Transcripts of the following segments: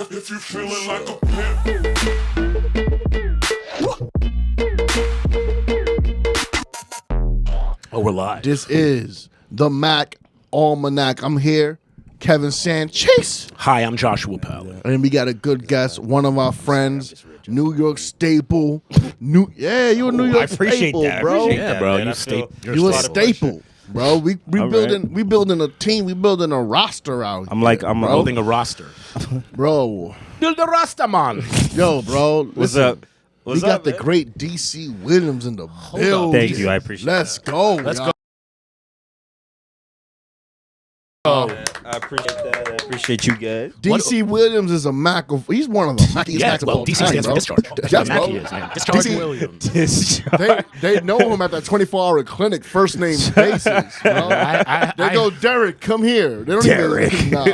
If you feeling like a pimp. Oh, we're live. This is the Mack Almanac. I'm here, Kevin Sanchez. Hi, I'm Joshua Powell. And we got a good guest, one of our friends, New York staple. You're a New York staple, bro. Yeah, bro. You a staple, bro. We building a team. We building a roster out. I'm building a roster, bro. Build a roster, man. Yo, bro. What's listen, up? We got the great DC Williams in the building. Thank you. I appreciate it. Let's go. Let's y'all. go. I appreciate that. I appreciate you guys. DC Williams is a Mac. He's one of the Mackiest Macs of all DC time, stands bro. for discharge. Yes, Mackey bro. is, man. Discharge DC Williams. They know him at that 24-hour clinic, first name basis, bro. They go, Derek, come here. They don't Derek. even. Nah.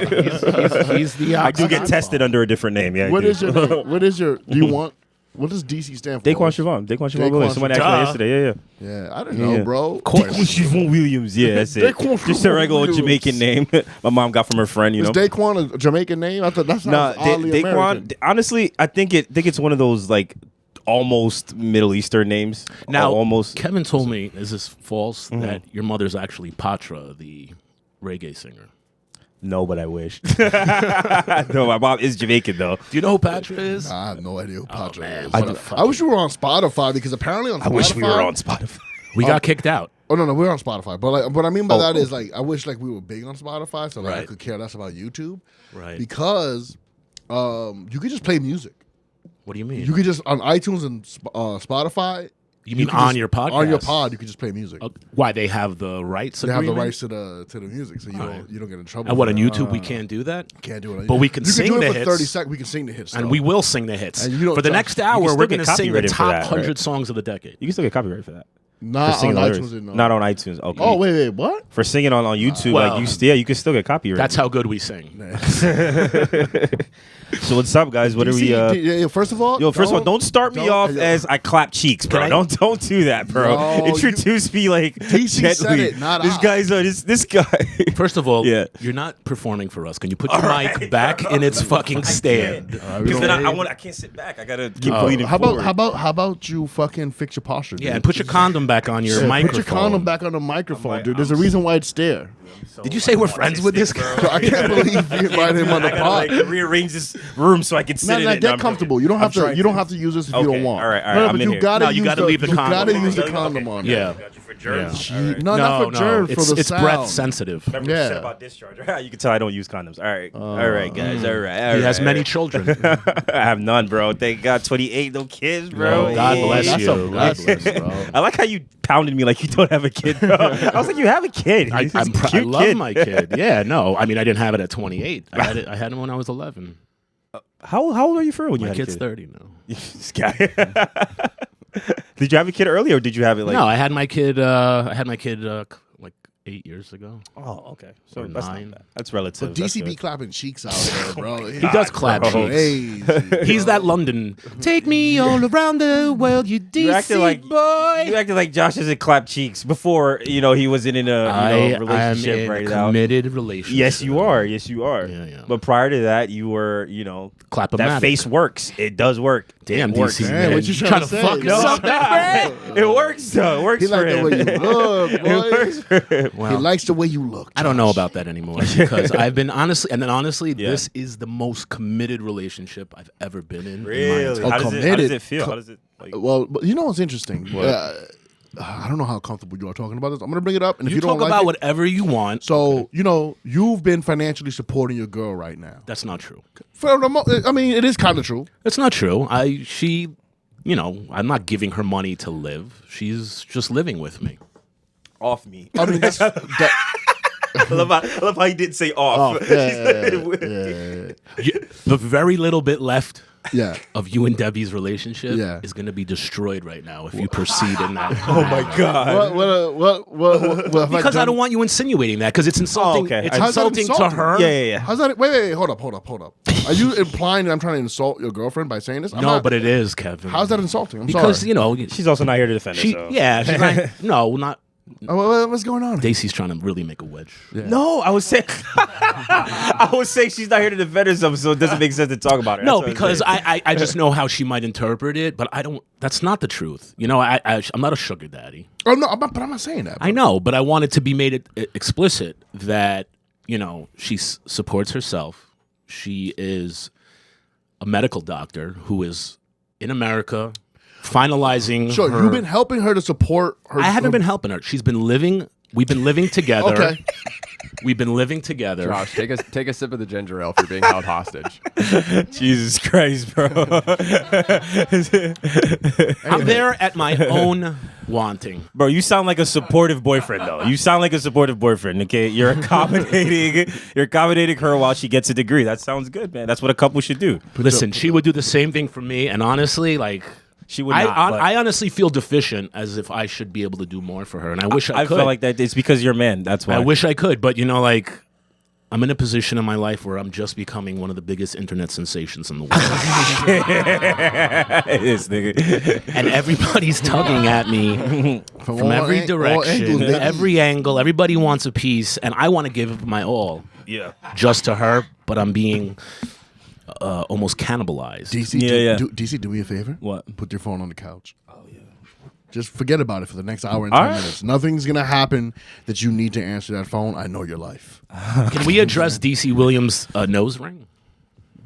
He's the. I do get tested under a different name. Yeah. What is your name? What is your? Do you want? What does DC stand for? Daquan Siobhan Williams. Somebody asked me yesterday. Yeah. Yeah, I don't know, bro. Of course. Daquan Siobhan Williams. Yeah, that's it. Daquan Just a regular Williams. Jamaican name. My mom got from her friend. You Is know. Daquan a Jamaican name? I thought that's not oddly American. Daquan. Honestly, I think it's one of those like almost Middle Eastern names. Now, almost. Kevin told me, is this false, that your mother's actually Patra, the reggae singer? No, but I wish. No, my mom is Jamaican though. Do you know who Patra is? I have no idea who Patra man. is. What a I fucking- wish we were on Spotify because apparently on Spotify. I wish we were on Spotify. We got kicked out. Oh no, we're on Spotify. But like, what I mean by that is cool. like, I wish like we were big on Spotify, so like I Right. could care less about YouTube, Right. because you could just play music. What do you mean? You could just on iTunes and Spotify. You mean could on just- your podcast? On your pod, you could just play music. Why, they have the rights They have agreement? the rights to the music, so you don't get in trouble. And what, on for that. YouTube we can't do that? Can't do it. But we can you sing can do the it for hits. 30 seconds. We can sing the hits, And though. we will sing the hits. And you don't For the touch- next you hour, still we're get going to sing the copyrighted for top that, 100 right? songs of the decade. You can still get copyright for that. Not For on singing iTunes. lyrics. No. Not on iTunes. Okay. Oh wait, what? For singing on YouTube, Well, like you can still get copyright. That's how good we sing. So what's up, guys? What are we? First of all, Don't start me off as I clap cheeks, bro. Don't do that, bro. No, Introduce me like DC gently. said it, not this I. guy's this guy. First of all, Yeah. you're not performing for us. Can you put your mic back in its fucking stand? Because then I can't sit back. I gotta keep leaning How forward. about you fucking fix your posture? Yeah, dude? and put your condom back on your microphone. Put your condom back on the microphone, dude. There's a reason why it's there. Did you say we're friends with this guy? I can't believe you invited him on the I gotta pod. like rearrange this room so I can sit in it. Get comfortable. You don't have to. You don't have to use this if you Okay, don't want. all right, No, I'm but in you here. gotta No, you use gotta leave the You condom gotta on. use the condom on. Yeah. No, not for germs. For the it's sound. breath sensitive. Remember Yeah. you said about discharge. You can tell I don't use condoms. All right, guys. All right. He has many children. I have none, bro. Thank God, 28, no kids, bro. No, God bless That's you. a blessing, bro. I like how you pounded me like you don't have a kid, bro. I was like, you have a kid. I He's a love cute my kid. Yeah, no. I mean, I didn't have it at 28. I had him when I was 11. How old are you for when you My had a kid's kid? 30 now. This guy. Did you have a kid early, or did you have it like? No, I had my kid. Like 8 years ago. Oh, okay. So Or that's 9. not bad. That's relative. But That's DC be good. clapping cheeks out there, bro. He does clap bro. cheeks. Crazy. He's that London. Take me all around the world, you DC acting like- boy. You acted like Josh doesn't clap cheeks before. He wasn't in a I am relationship in right a now. committed relationship. Yes, you are. Yes, you are. Yeah. But prior to that, you were, Clap-o-matic. that face works. It does work. Damn, it works. DC, Damn, man. what you trying to say? fuck No. us up, man? It works though. It works He for like the him. way you look, It boy. works for him. He Well, likes the way you look. I don't know Josh. about that anymore because I've been honestly, Yeah. this is the most committed relationship I've ever been in. Really? Oh, How does committed. it feel? How does it like? Well, but you know what's interesting? I don't know how comfortable you are talking about this. I'm gonna bring it up, and if You you don't talk like about it, whatever you want. so you've been financially supporting your girl right now. That's not true. I mean, it is kind of true. That's not true. I'm not giving her money to live. She's just living with me. Off me. I mean, that's that, I love how he didn't say off. The very little bit left yeah. of you and Debbie's relationship Yeah. is going to be destroyed right now if you proceed in that. Oh my God. What Because I don't want you insinuating that because it's insulting. okay. It's How's that insulting to insulting? her. Yeah. How's that? Wait, hold up. Are you implying that I'm trying to insult your girlfriend by saying this? I'm No, not. but it is, Kevin. How's that insulting? I'm Because sorry. you know She's also not here to defend she. herself. Yeah, she's not, no, not. Oh, what's going on? Daisy's trying to really make a wedge. No, I was saying, I was saying she's not here to defend herself, so it doesn't make sense to talk about her. No, because I just know how she might interpret it, but I don't. That's not the truth. You know, I'm not a sugar daddy. Oh no, but I'm not saying that. Bro. I know, but I wanted to be made explicit that she supports herself. She is a medical doctor who is in America. Finalizing. Sure, you've been helping her to support her. I haven't been helping her. She's been living. We've been living together. Okay. We've been living together. Josh, take a sip of the ginger ale if you're being held hostage. Jesus Christ, bro. I'm there at my own wanting. Bro, you sound like a supportive boyfriend, though. You sound like a supportive boyfriend. Okay, you're accommodating her while she gets a degree. That sounds good, man. That's what a couple should do. Listen, she would do the same thing for me, and honestly, she would not. I honestly feel deficient, as if I should be able to do more for her, and I wish I could. I feel like that. It's because you're a man. That's why. I wish I could, but I'm in a position in my life where I'm just becoming one of the biggest internet sensations in the world. It is, nigga. And everybody's tugging at me from every direction, every angle. Everybody wants a piece, and I want to give my all just to her, but I'm being almost cannibalized. DC, do me a favor. What? Put your phone on the couch. Oh, yeah. Just forget about it for the next hour and 10 minutes. Nothing's going to happen that you need to answer that phone. I know your life. Can we address DC Williams' nose ring?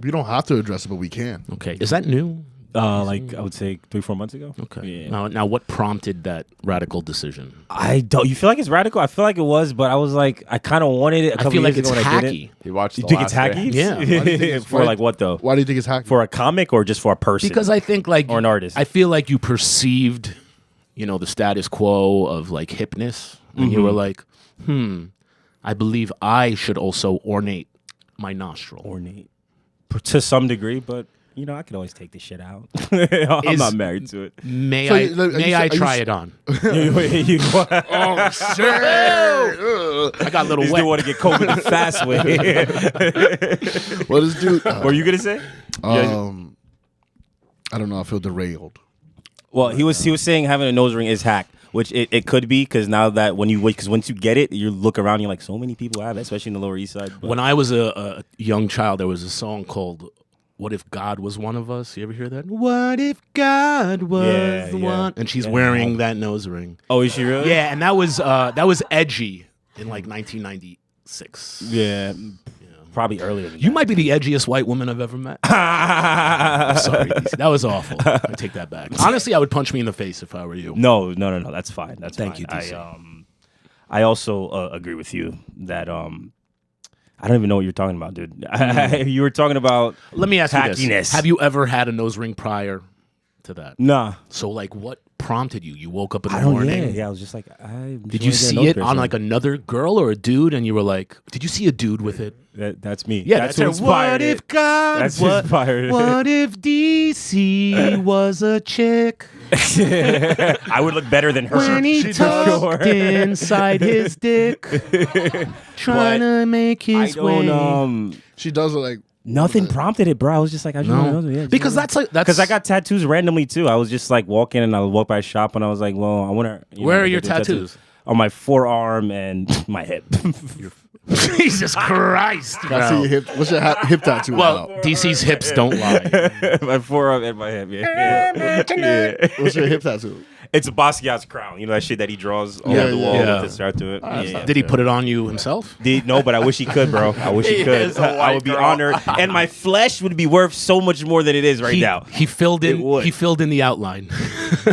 We don't have to address it, but we can. Okay. Is that new? I would say 3-4 months ago. Okay. Yeah. Now, what prompted that radical decision? I don't. You feel like it's radical? I feel like it was, but I was like, I kind of wanted it. I feel like it's hacky. He watched. You the think it's last hacky? day. Yeah. Why do you think it's For like what though? Why do you think it's hacky? For a comic or just for a person? Because I think or an artist. I feel like you perceived, the status quo of hipness, and you were like, I believe I should also ornate my nostril. Ornate to some degree, but I can always take this shit out. I'm not married to it. May So I try it on? Oh shit! I got a little This wet. dude want to get COVID the fast way. What is dude? What were you gonna say? I don't know. I feel derailed. Well, he was saying having a nose ring is hack, which it could be because now that because once you get it, you look around, you're like, so many people have it, especially in the Lower East Side. But When I was a young child, there was a song called "What If God Was One of Us." You ever hear that? What if God was one? And she's wearing that nose ring. Oh, is she really? Yeah, and that was edgy in 1996. Yeah. Probably earlier than You might be the edgiest white woman I've ever met. I'm sorry, DC. That was awful. I take that back. Honestly, I would punch me in the face if I were you. No. That's fine. Thank you, fine. DC. I also agree with you that I don't even know what you're talking about, dude. You were talking about Let me ask you this. tackiness. Have you ever had a nose ring prior to that? Nah. So, what prompted you? You woke up in the I don't. morning. Yeah, I was just like, Did you see it on another girl or a dude? And you were like, did you see a dude with it? That's me. Yeah, that's what who inspired What it. if God? That's who inspired it. What if DC was a chick? I would look better than her. When he tucked inside his dick, trying to make his way. She does it like Nothing prompted it, bro. I was just like, I just want to know. Yeah, because that's because I got tattoos randomly too. I was just like walking and I would walk by a shop and I was like, well, I want to. Where are your tattoos? On my forearm and my hip. Jesus Christ, I see your hip. What's your hip tattoo Well, about? DC's hips don't lie. My forearm and my hip. Yeah. What's your hip tattoo? It's a Basquiat's crown. You know that shit that he draws on the wall yeah. with the start to it. Yeah. Did he put it on you himself? No, but I wish he could, bro. I wish he could. is a I would be honored, and my flesh would be worth so much more than it is right now. He filled in. It would. He filled in the outline.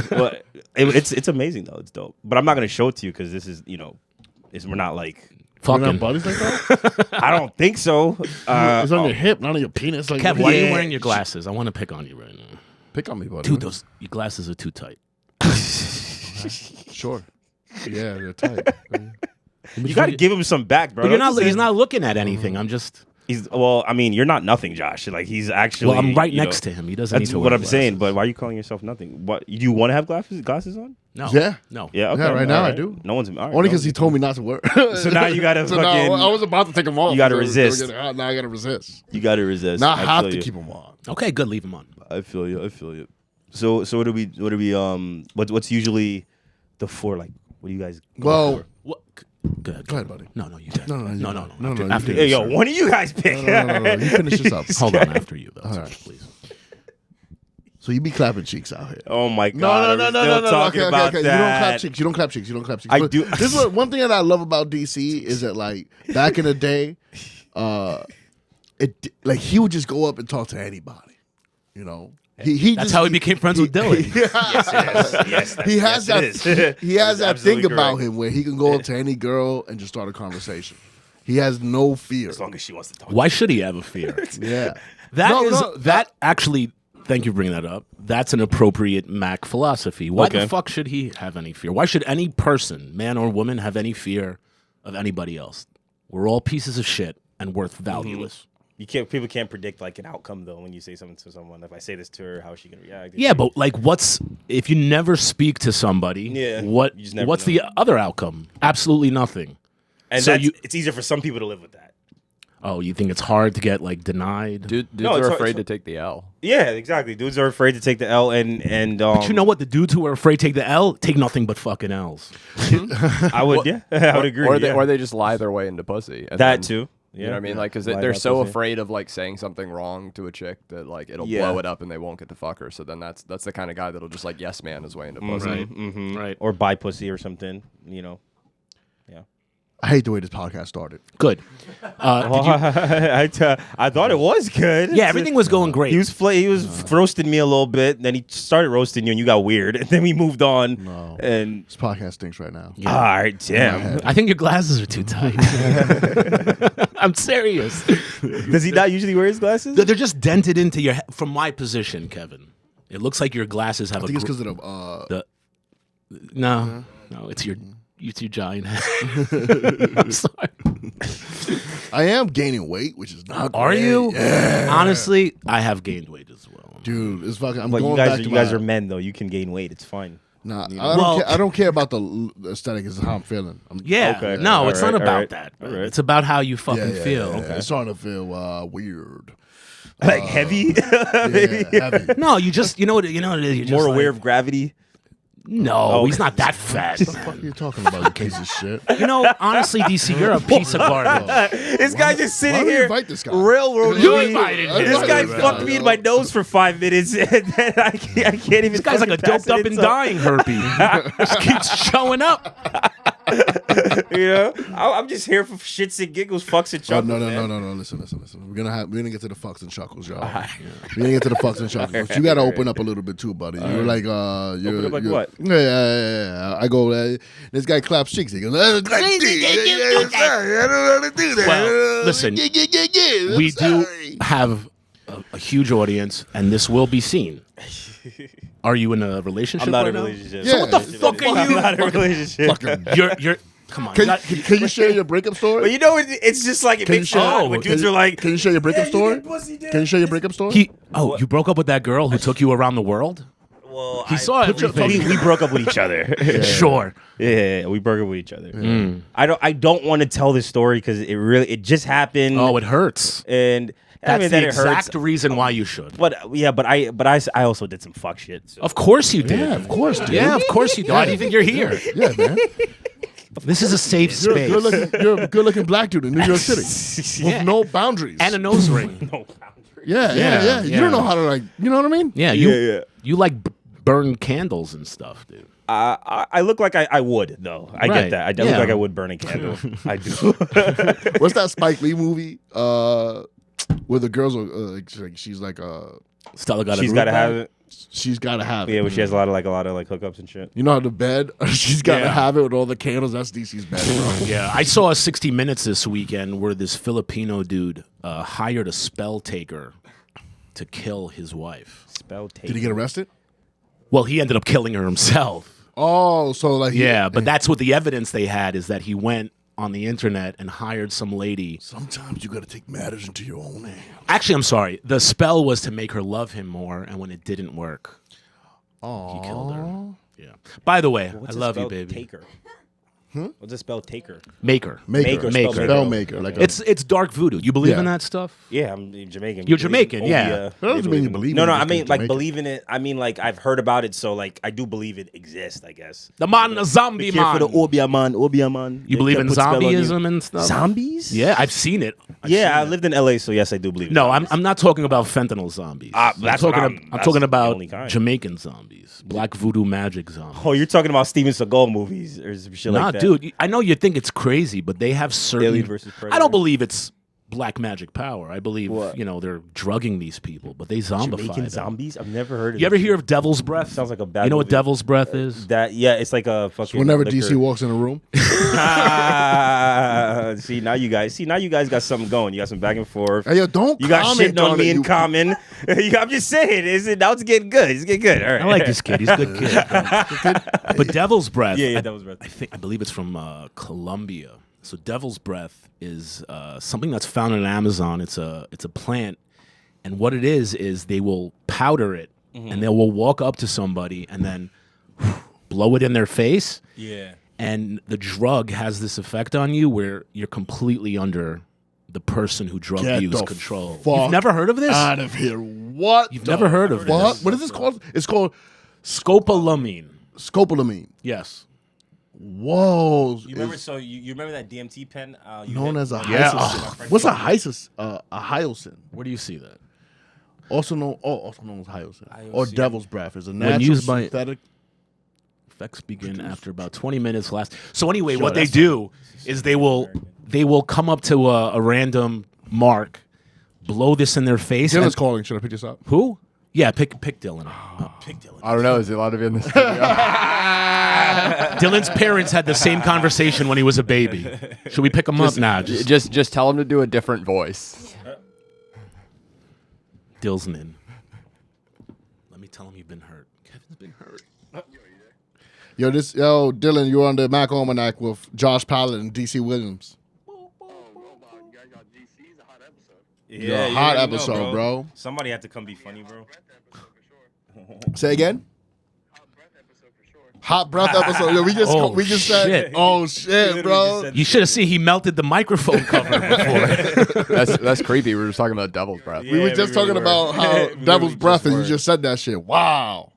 But it's amazing though. It's dope. But I'm not gonna show it to you because this is we're not like. You're Fucking. not buddies like that? I don't think so. It's on your hip, not on your penis. Like Kev, why are you Yeah. wearing your glasses? I want to pick on you right now. Pick on me, buddy. Dude, your glasses are too tight. Sure. Yeah, they're tight. You got to give him some back, bro. But he's not looking at anything. I'm just. I mean, you're not nothing, Josh. Like he's actually. Well, I'm right next to him. He doesn't need That's to what wear I'm saying. glasses. But why are you calling yourself nothing? What do you want to have glasses on? No. Yeah. No. Yeah. Okay. Yeah, right now All I do. No one's all right, Only because he told me not to wear. So now you gotta So fucking. now I was about to take them off. You gotta So resist. now I gotta resist. You got to resist. Now I I have feel to you. keep them on. Okay, good. Leave him on. I feel you. So what do we what's usually the four, like What do you guys? Well, What? Go ahead, buddy. No, you did. No. After, you after did. Hey, yo, one of you guys pick. No. You finish this up. Hold on, after you, though. All right. Please. So you be clapping cheeks out here. Oh my god! No. Talking about Okay. that. You don't clap cheeks. I But do- This is one thing that I love about DC is that like back in the day, he would just go up and talk to anybody. You know, That's how he became friends with Dylan. Yes, He has that. He has that thing absolutely about correct. him where he can go up to any girl and just start a conversation. He has no fear. As long as she wants to talk. Why should he have a fear? Yeah. That actually. Thank you for bringing that up. That's an appropriate Mack philosophy. Why the fuck should he have any fear? Why should any person, man or woman, have any fear of anybody else? We're all pieces of shit and worth valueless. You can't. People can't predict like an outcome though when you say something to someone. If I say this to her, how is she gonna react? Yeah, but like, if you never speak to somebody? Yeah, What? you just never What's know. the other outcome? Absolutely nothing. And so it's easier for some people to live with that. Oh, you think it's hard to get like denied? Dudes No, it's are hard- afraid it's to take the L. Yeah, exactly. Dudes are afraid to take the L, and But you know what? The dudes who are afraid to take the L take nothing but fucking L's. I would, yeah, I would agree. Or they just lie their way into pussy. And that then- too. You know what I mean? Like, because Lie they're about so pussy. afraid of like saying something wrong to a chick that like it'll Yeah. blow it up and they won't get to fuck her. So then that's the kind of guy that'll just like yes man his way into pussy. Right. Or buy pussy or something. You know. Yeah. I hate the way this podcast started. Good. I thought it was good. Yeah, everything was going great. He was roasting me a little bit, then he started roasting you, and you got weird, and then we moved on. No. And This podcast stinks right now. all right, damn. I think your glasses are too tight. I'm serious. Does he not usually wear his glasses? They're just dented into your head. From my position, Kevin, it looks like your glasses have I a. think it's because of the. No, it's your giant head. I'm sorry. I am gaining weight, which is not. Are great. you? Yeah. Honestly, I have gained weight as well. Dude, it's fucking. I'm But going you guys, back are, to you guys my- are men though. You can gain weight. It's fine. Nah, Well- I don't care about the aesthetic. It's how I'm feeling. Yeah. Okay. No, All it's right, not all about right, that. all right. It's about how you fucking yeah, feel. yeah, yeah. It's starting to feel weird. Like heavy, Yeah, heavy. No, you know what it is. You're just more aware like, of gravity. No, he's not that fat. What the fuck are you talking about, you piece of shit? You know, honestly, DC, you're a piece of garbage. This guy just Why sitting would you here. invite this guy? Railroad. You me. invited him. This guy Yeah, fucked me in my nose for 5 minutes, and then I can't even. This guy's like a doped up and dying herpy. Just keeps showing up. You know, I'm just here for shits and giggles, fucks and Oh, chuckles. no. man. Listen. We're gonna get to the fucks and chuckles, y'all. We're gonna get to the fucks and chuckles. But you gotta open up a little bit too, buddy. You're like, you're up like you're- what? Yeah. I go. This guy claps cheeks. He goes, I don't know how to do that. Well, listen, Yeah. We do have a huge audience, and this will be seen. Are you in a relationship I'm not right in a now? relationship. So what the fuck are I'm you? not in a relationship. You're come on. Can you share your breakup story? But you know, it's just like it Can you makes share? fun when dudes are like, Can you share your breakup story? Can you share your breakup story? You broke up with that girl who took you around the world? well, He saw everything. we broke up with each other. Sure. Yeah, we broke up with each other. I don't want to tell this story because it just happened. Oh, it hurts. and I That's mean, the that it exact hurts. reason why you should. But I also did some fuck shit. So. Of course you did. Yeah, of course, dude. Yeah, of course you did. Why do you think you're here? Yeah, man. This is a safe You're space. you're a good-looking black dude in New York City with no boundaries. And a nose ring. No boundaries. yeah. You don't know how to you know what I mean? Yeah, you like burn candles and stuff, dude. I look like I would though. I Right. get that. I look Yeah. like I would burn a candle. I do. What's that Spike Lee movie? Where the girls are she's like Stella got She's got to have it. she's got to have it. Yeah, but she has a lot of hookups and shit. You know how the bed? She's got to Yeah. have it with all the candles. That's DC's bed, bro. Yeah, I saw 60 Minutes this weekend where this Filipino dude hired a spell taker to kill his wife. Spell tape. Did he get arrested? Well, he ended up killing her himself. Oh, so like Yeah, but that's what the evidence they had is that he went on the internet and hired some lady. sometimes you got to take matters into your own hands. Actually, I'm sorry. The spell was to make her love him more, and when it didn't work, he killed her. Yeah. By the way, What's I a love you, spell baby. Taker. What's it spell? Taker. Maker. Maker. Spell maker. Like It's dark voodoo. You believe Yeah. in that stuff? Yeah, I'm Jamaican. You're Jamaican, yeah. That doesn't mean you believe No, in it. I just mean 'cause like Jamaican. believe in it. I mean like I've heard about it, so like I do believe it exists. I guess. The man, the zombie Be careful man. the Obiaman. You believe in zombieism and stuff? Zombies? Yeah, I've seen it. Yeah, I lived in LA, so yes, I do believe. No, in I'm not talking about fentanyl zombies. that's what I'm that's talking the about only kind. Jamaican zombies, black voodoo magic zombies. Oh, you're talking about Steven Seagal movies or some shit Nah, like that. dude, I know you think it's crazy, but they have certain. Alien versus Predator. I don't believe it's black magic power. I believe What? they're drugging these people, but they zombify Jamaican them. zombies? I've never heard of You ever this hear shit. of Devil's Breath? Sounds like a bad You know what movie. Devil's Breath is? That it's like a fucking. Whenever liquor. DC walks in a room, See now you guys got something going. You got some back and forth. hey yo, don't You got comment shit on me it, in common. I'm just saying, now it's getting good. It's getting good. All right. I like this kid. He's a good kid. But Devil's Breath. Yeah, Devil's Breath. I believe it's from Colombia. So Devil's Breath is something that's found in Amazon. It's a plant, and what it is they will powder it, and they will walk up to somebody and then blow it in their face. Yeah. And the drug has this effect on you where you're completely under the person who drugged Get you's the control. fuck You've never heard of this? out of here. What? You've never heard of What? this? What is this called? It's called Scopolamine. scopolamine. Yes. Whoa. You remember? So you remember that DMT pen? Known as a Yeah. hyoscine. What's a hyoscine? A hyoscine. Where do you see that? Also known as hyoscine. Or Hyoscine. devil's breath. Is a When natural used by- synthetic. Effects begin after about 20 minutes last. So anyway, what they do is they will come up to a random mark, blow this in their face. Dylan's and- calling. Should I pick this up? Who? Yeah, pick Dylan. Pick Dylan. I don't know. Is he allowed to be in this? Studio? Dylan's parents had the same conversation when he was a baby. Should we pick him up now? just tell him to do a different voice. Dill's in. Let me tell him you've been hurt. Kevin's been hurt. Yo, Dylan, you're on the Mack Almanac with Josh Pallet and DC Williams. Yeah, Hot you already know, episode, bro. Somebody had to come be funny, bro. Say again. Hot breath episode. Yo, we just said. shit. Oh shit, bro. You should have seen he melted the microphone cover before. That's creepy. We were just talking about Devil's Breath. We were just talking about how We Devil's really Breath, just and you were. just said that shit. Wow.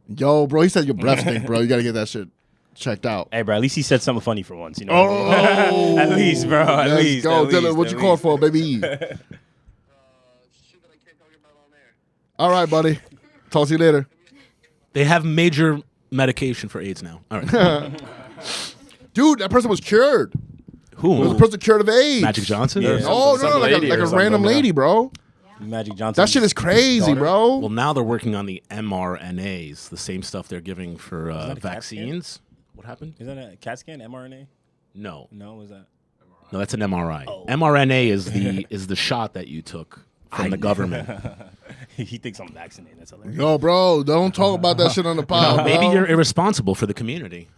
Yo, bro, he said your breath stink, bro. You gotta get that shit checked out. Hey, bro. At least he said something funny for once. You know. Oh, At least, bro. At Let's least. go, at Dylan. least, What at you call least. for, baby? All right, buddy. Talk to you later. They have major medication for AIDS now. All right. Dude, that person was cured. It was Who? a person cured of AIDS. Magic Johnson? Yeah. No, Some like lady a or something, random bro. lady, bro. Magic Johnson. That shit is crazy, bro. Well, now they're working on the mRNAs, the same stuff they're giving for that a CAT vaccines. What happened? Is that a CAT scan? mRNA? No, No, was that? no, that's an MRI. mRNA is the shot that you took from the government. He thinks I'm vaccinated. That's hilarious. Yo, bro, don't talk about that shit on the pod. Maybe bro. you're irresponsible for the community.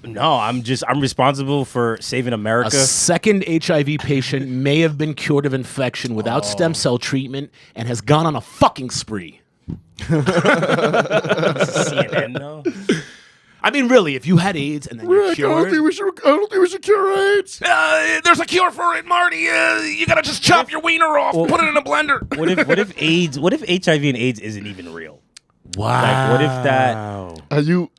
No, I'm responsible for saving A America. second HIV patient may have been cured of infection without stem cell treatment and has gone on a fucking spree. CNN though. I mean, really, if you had AIDS and then you're Rick, I don't cured, think we should cure AIDS. there's a cure for it, Marty. You gotta just chop your wiener off, put it in a blender. What if AIDS? What if HIV and AIDS isn't even real? Wow. Like, what if that Are you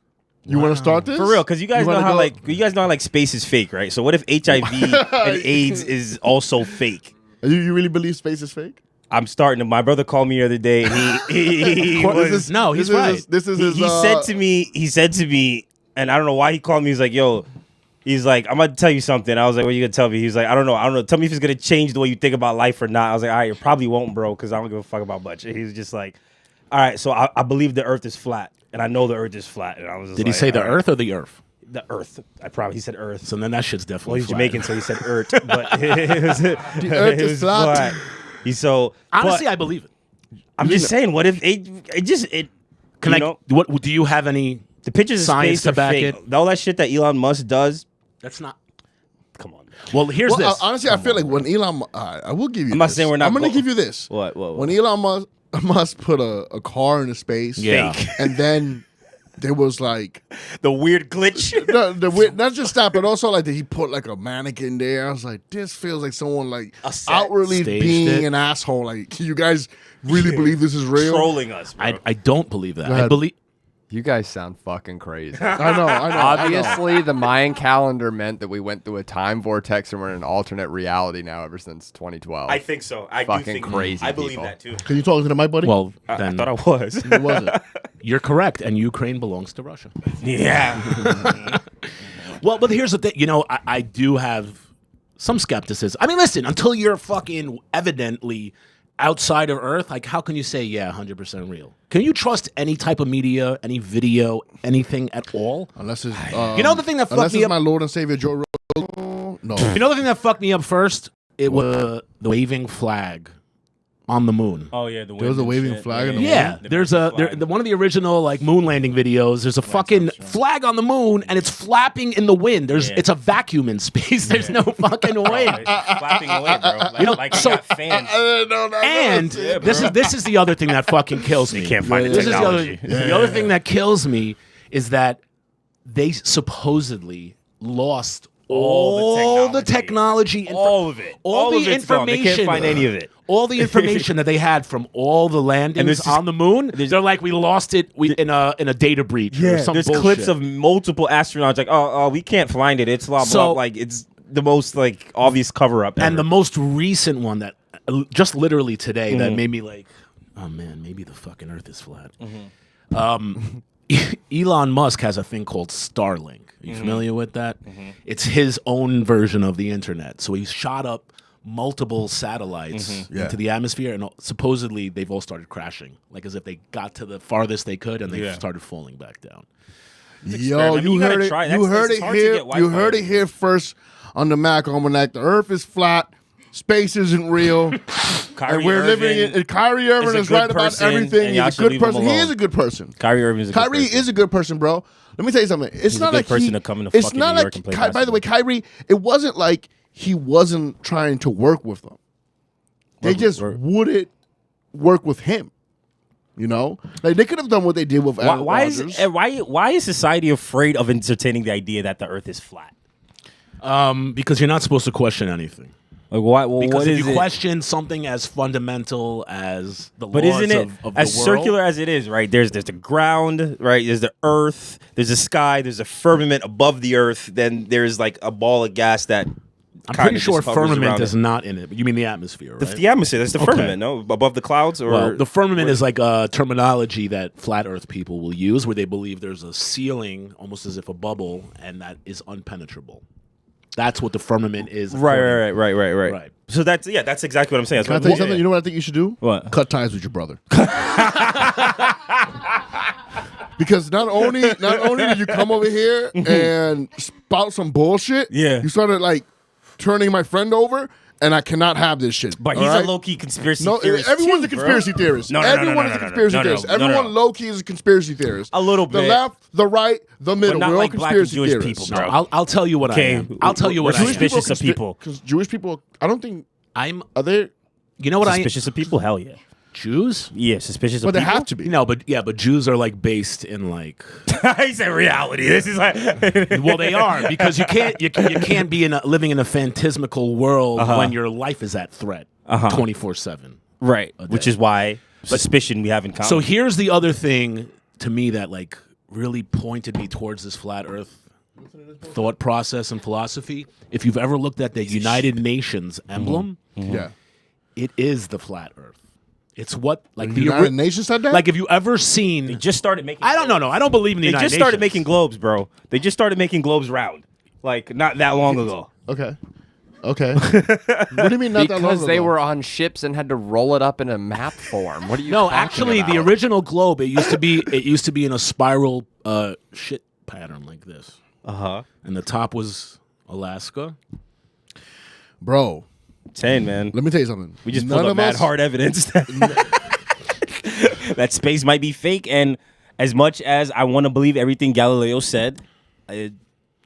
want to start this for real? Because you guys know wanna how go- like space is fake, right? So what if HIV and AIDS is also fake? You really believe space is fake? I'm starting to. My brother called me the other day, and he What is was, this? No, he's This is right. his- This is he, his. he said to me, and I don't know why he called me. He's like, "Yo," he's like, "I'm gonna tell you something." I was like, "What are you gonna tell me?" He's like, "I don't know. Tell me if it's gonna change the way you think about life or not." I was like, "All right, it probably won't, bro, because I don't give a fuck about much." And he was just like, "All right, so I believe the Earth is flat, and I know the Earth is flat." And I was just Did he like, say the "All right." Earth or the Earth? The Earth. I probably he said Earth. So then that shit's Well, definitely he's flat. Jamaican, so he said Earth, but it was, Earth it is was flat. He's so Honestly, but I believe it. I'm just saying, what if it Can you I? know, What do you have any? the pictures of science space to are back fake. it? All that shit that Elon Musk does. That's not. Come on. Man. Well, here's Well, this. honestly, I feel like when Elon, I will give you. I'm not this. saying we're not I'm gonna go- give you this. What? When Elon Musk put a car into space, Yeah. Fake. and then there was like the weird glitch. not just that, but also like that he put like a mannequin there. I was like, this feels like someone like outwardly being an asshole. Like, you guys really believe this is real? Trolling us, bro. I don't believe that. I believe. You guys sound fucking crazy. I know. Obviously, the Mayan calendar meant that we went through a time vortex and we're in an alternate reality now ever since 2012. I think so. I fucking do think crazy. I believe people. that too. Can you talk to the mic, buddy? Well, I then thought I was. Who was it? you're correct, and Ukraine belongs to Russia. Yeah. Well, but here's the thing. You know, I do have some skepticism. I mean, listen, until you're fucking evidently outside of Earth, like, how can you say, 100% real? Can you trust any type of media, any video, anything at all? Unless it's you know the thing that fucked me up. my Lord and Savior Joe Rogan. No. You know the thing that fucked me up first? It was the waving flag on the moon. Oh yeah, There was a waving flag on the moon? Yeah, there's one of the original like moon landing videos. There's a fucking flag on the moon, and it's flapping in the wind. It's a vacuum in space. There's no fucking wind. It's flapping away, bro. Like, You know, like so- they got fans. And this is the other thing that fucking kills me. You can't find the This is technology. the other thing that kills me is that they supposedly lost all the technology, all of it, all the of it's gone. information. They can't find any of it. All the information that they had from all the landings on the moon, they're like, we lost it in a data breach or some there's bullshit. clips of multiple astronauts like, oh, we can't find it. It's blah blah. Like, it's the most like obvious cover up. And the most recent one that just literally today that made me like, oh man, maybe the fucking Earth is flat. Elon Musk has a thing called Starlink. Are you familiar with that? It's his own version of the internet. So he's shot up multiple satellites into the atmosphere, and supposedly they've all started crashing, like as if they got to the farthest they could, and they started falling back down. Yo, you heard it. You heard it here. You heard it here first on the Mack Almanac. The Earth is flat. Space isn't real. And we're living in. Kyrie Irving is right about everything. He's a good person. He is a good person. Kyrie Irving is a good person. Kyrie is a good person, bro. Let me tell you something. It's not a good like person to come in it's fucking not New like York and play by the way, Kyrie. It wasn't like he wasn't trying to work with them. They just wouldn't work with him. You know, like they could have done what they did with Aaron Rodgers. Why is society afraid of entertaining the idea that the Earth is flat? Because you're not supposed to question anything. Like why? Well, Because what if is you it? question something as fundamental as the But laws isn't it of the as world, circular as it is? Right? There's the ground. Right? There's the Earth. There's the sky. There's a firmament above the Earth. Then there's like a ball of gas that. I'm pretty kinda sure just hovers firmament around is it. not in it. But you mean the atmosphere, right? The atmosphere. That's the firmament. No, above the clouds. Or Well, the firmament is like a terminology that flat Earth people will use, where they believe there's a ceiling, almost as if a bubble, and that is unpenetrable. That's what the firmament is. Right. So that's exactly what I'm saying. Can I tell you something? You know what I think you should do? What? Cut ties with your brother. Because not only did you come over here and spout some bullshit, you started like turning my friend over, and I cannot have this shit. But he's a low-key conspiracy theorist. Everyone's too, a conspiracy bro. theorist. No, Everyone is a conspiracy theorist. Everyone low-key is a conspiracy theorist. A little The bit. left, the right, the middle. not We're all like black and conspiracy Jewish theorists. people, bro. No, I'll tell you what I am. I'll tell you what I We're am. suspicious of people. Because Jewish people, I don't think Are you know what Suspicious of people? Hell yeah. Jews? Yeah, suspicious but of they people. have to be. No, but Jews are like based in like. He said reality. This is like. Well, they are, because you can't be living in a phantasmical world when your life is at threat 24/7. Right. Which is why suspicion we have in common. So here's the other thing to me that like really pointed me towards this flat Earth thought process and philosophy. If you've ever looked at the United Nations emblem, Yeah. it is the flat Earth. It's what like The United Nations said that? Like, have you ever seen? They just started making. I don't know. No, I don't believe in the They United just started Nations. making globes, bro. They just started making globes round, like not that long ago. Okay. What do you mean not that long Because they ago? were on ships and had to roll it up in a map form. What are you? No, talking actually, the about? original globe it used to be in a spiral shit pattern like this. And the top was Alaska. Bro, Saying, man, let me tell you something. we just pulled up mad hard evidence that space might be fake. And as much as I want to believe everything Galileo said, it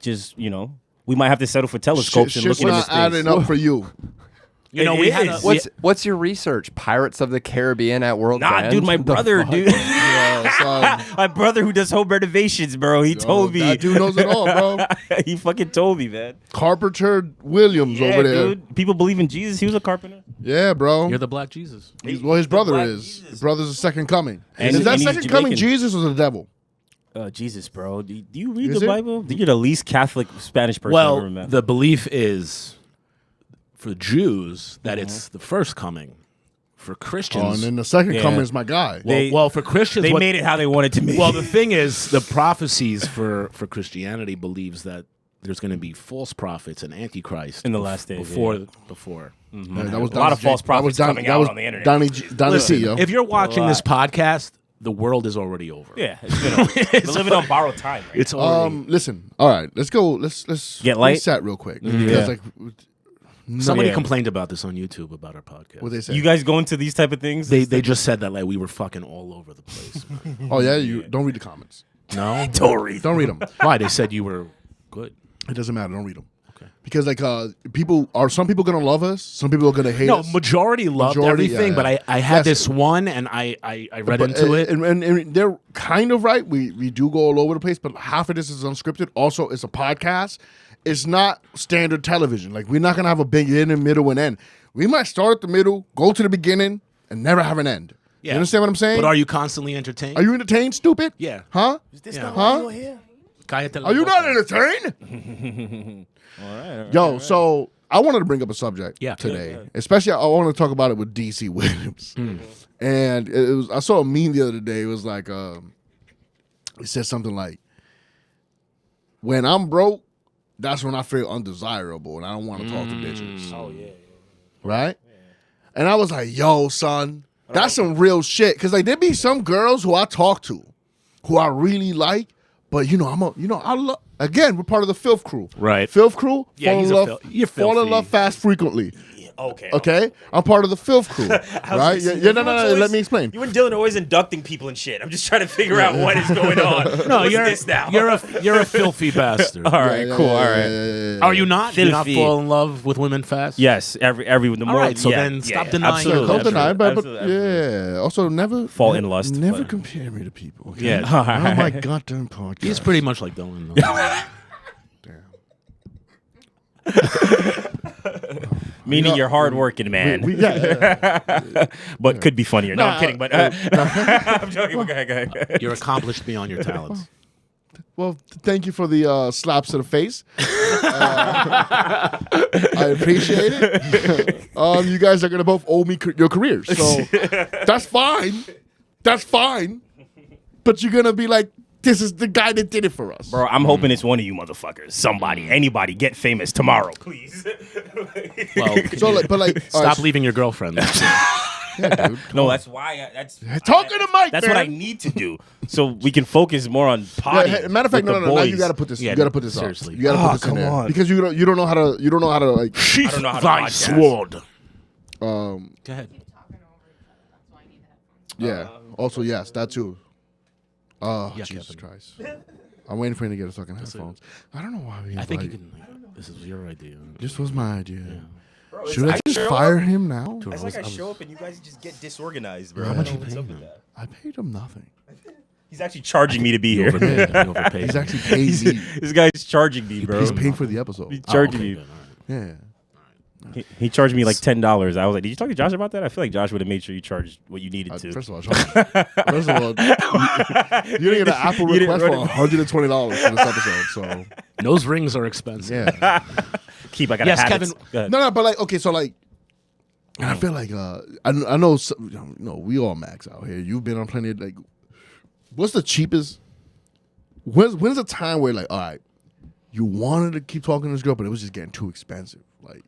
just we might have to settle for telescopes and Shit's look into not space. adding up for you. You know, we had what's your research? Pirates of the Caribbean at World's End? Nah, dude, my brother, dude. My brother who does home renovations, bro. He told me. That dude knows it all, bro. He fucking told me, man. Carpenter Williams over there. Dude. People believe in Jesus. He was a carpenter. Yeah, bro. You're the Black Jesus. His brother is. Jesus. His brother's the second coming. And is that second coming Jesus or the devil? Jesus, bro. Do you read the Bible? You're the least Catholic Spanish person I've ever met. The belief is for Jews that it's the first coming. For Christians, and then the second coming is my guy. Well, for Christians, they made it how they wanted to make it. Well, the thing is, the prophecies for Christianity believes that there's going to be false prophets and antichrist in the last days. Before. Mm-hmm. That was a lot of false prophets coming out on the internet. Donnie C, yo. If you're watching this podcast, the world is already over. Yeah, it's been over. We're living on borrowed time. Right? It's already. Listen, all right, let's go. Let's get light. Reset real quick because somebody complained about this on YouTube about our podcast. What they say? You guys go into these type of things? They just said that like we were fucking all over the place. Oh yeah, you don't read the comments. No, don't read them. Why? They said you were good. It doesn't matter. Don't read them. Okay. Because like some people gonna love us, some people are gonna hate us. No, majority loved everything, but I had this one and I read into it. And they're kind of right. We do go all over the place, but half of this is unscripted. Also, it's a podcast. It's not standard television. Like, we're not going to have a beginning, middle, and end. We might start at the middle, go to the beginning, and never have an end. Yeah. You understand what I'm saying? But are you constantly entertained? Are you entertained, stupid? Yeah. Huh? Is this going here? Are you not entertained? All right. Yo, so I wanted to bring up a subject today. Especially, I want to talk about it with DC Williams. And I saw a meme the other day. It was like, it said something like, when I'm broke, that's when I feel undesirable and I don't want to talk to bitches. Oh, yeah. Right? Yeah. And I was like, yo, son, that's some real shit. Because like, there be some girls who I talk to who I really like, but again, we're part of the Filth Crew. Right. Filth Crew, You're fall in love fast frequently. Okay? I'm part of the Filth Crew. Right? No, let me explain. You and Dylan are always inducting people and shit. I'm just trying to figure out what is going on. No, you're a filthy bastard. All right, cool. All right. Are you not? Do you not fall in love with women fast? Yes. Every the more. All right, so then stop denying. Don't deny, but yeah. Also, never fall in lust. Never compare me to people. Okay? Yeah. Oh my goddamn podcast. He's pretty much like Dylan, though. Meaning you're hardworking, man. But could be funnier. No, I'm kidding. But I'm joking. Go ahead. You're accomplished beyond your talents. Well, thank you for the slaps to the face. I appreciate it. You guys are going to both owe me your careers. So that's fine. That's fine. But you're going to be like, this is the guy that did it for us. Bro, I'm hoping it's one of you motherfuckers. Somebody, anybody, get famous tomorrow, please. Well, stop leaving your girlfriend. Yeah, dude. No, that's why. Talking to Mike. That's what I need to do, so we can focus more on potty. Yeah, matter of fact, no. Now you got to put this. You got to put this seriously. You got to put this in there because you don't know how to like. Sheath thy sword. Go ahead. Yeah. Also, yes, that too. Oh, yeah, Jesus Kevin. Christ. I'm waiting for him to get his fucking headphones. I don't know why I think you can. This is your idea. This was my idea. Yeah. Bro, should I just fire him now? It's like I show up and you guys just get disorganized, bro. How much you what's paying up with him? that? I paid him nothing. He's actually charging me to be here. He's actually paid me. This guy's charging me, bro. He's paying for the episode. He's charging me. Yeah. He charged me like $10. I was like, did you talk to Josh about that? I feel like Josh would have made sure you charged what you needed to. First of all, you didn't get an Apple request for $120 for this episode. So those rings are expensive. Yeah. I gotta have Kevin. No, but like, okay, so like, and I feel like I know we all max out here. You've been on plenty of like. What's the cheapest? When's the time where like, all right, you wanted to keep talking to this girl, but it was just getting too expensive, like.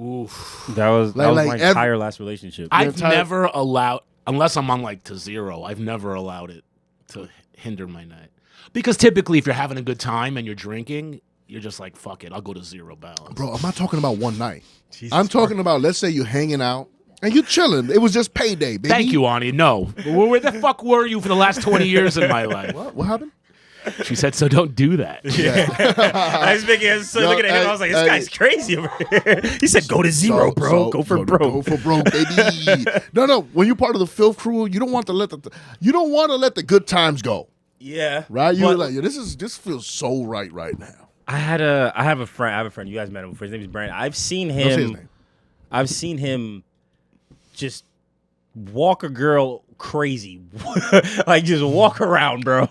Oof. That was my entire last relationship. I've never allowed, unless I'm on like to zero, I've never allowed it to hinder my night. Because typically if you're having a good time and you're drinking, you're just like, fuck it, I'll go to zero balance. Bro, I'm not talking about one night. I'm talking about, let's say you're hanging out and you're chilling. It was just payday, baby. Thank you, Ani. No. Where the fuck were you for the last 20 years in my life? What happened? She said, so don't do that. I was looking at him. I was like, this guy's crazy over here. He said, go to zero, bro. Go for broke. Go for broke, baby. No. When you're part of the filth crew, you don't want to let the good times go. Yeah. Right? You're like, this feels so right now. I have a friend. You guys met him before. His name is Brandon. I've seen him just walk a girl crazy. Like, just walk around, bro.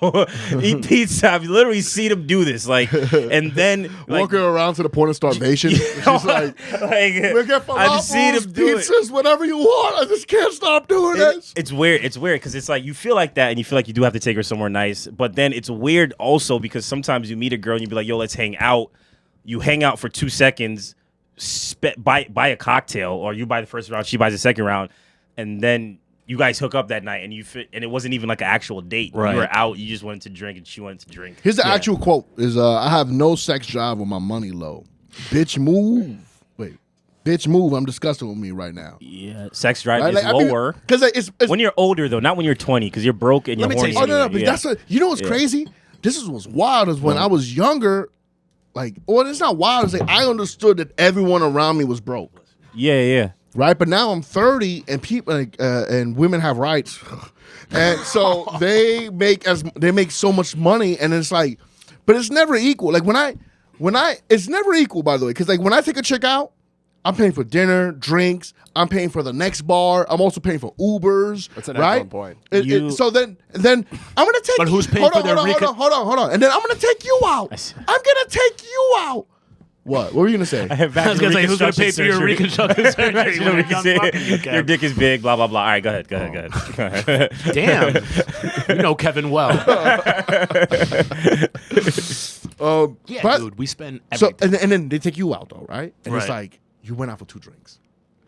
Eat pizza. I've literally seen him do this. Like, and then walking around to the point of starvation. She's like we get I've seen him do pizzas, whatever you want. I just can't stop doing this. It's weird because it's like you feel like that and you feel like you do have to take her somewhere nice. But then it's weird also because sometimes you meet a girl and you be like, yo, let's hang out. You hang out for 2 seconds, buy a cocktail, or you buy the first round, she buys the second round, and then you guys hook up that night, and and it wasn't even like an actual date. Right. You were out, you just wanted to drink, and she wanted to drink. Here's the actual quote: "Is I have no sex drive with my money low. Bitch move. Wait, bitch move. I'm disgusting with me right now. Yeah, sex drive is lower because it's when you're older though, not when you're 20, because you're broke and you're horny. But that's what's crazy. This was wild. Is when I was younger. Like, well, it's not wild. It's like I understood that everyone around me was broke. Yeah. Right, but now I'm 30, and people and women have rights, and so they make so much money, and it's like, but it's never equal. Like it's never equal, by the way, because like when I take a chick out, I'm paying for dinner, drinks. I'm paying for the next bar. I'm also paying for Ubers. That's an excellent point. So then I'm gonna take. But who's paying for their hold on, and then I'm gonna take you out. I'm gonna take you out. What were you gonna say? I was gonna say, who's gonna pay for your reconstructive surgery? Your dick is big. Blah blah blah. All right, go ahead. Damn, you know Kevin well. Dude, we spend everything. So and then they take you out though, right? And it's like you went out for 2 drinks.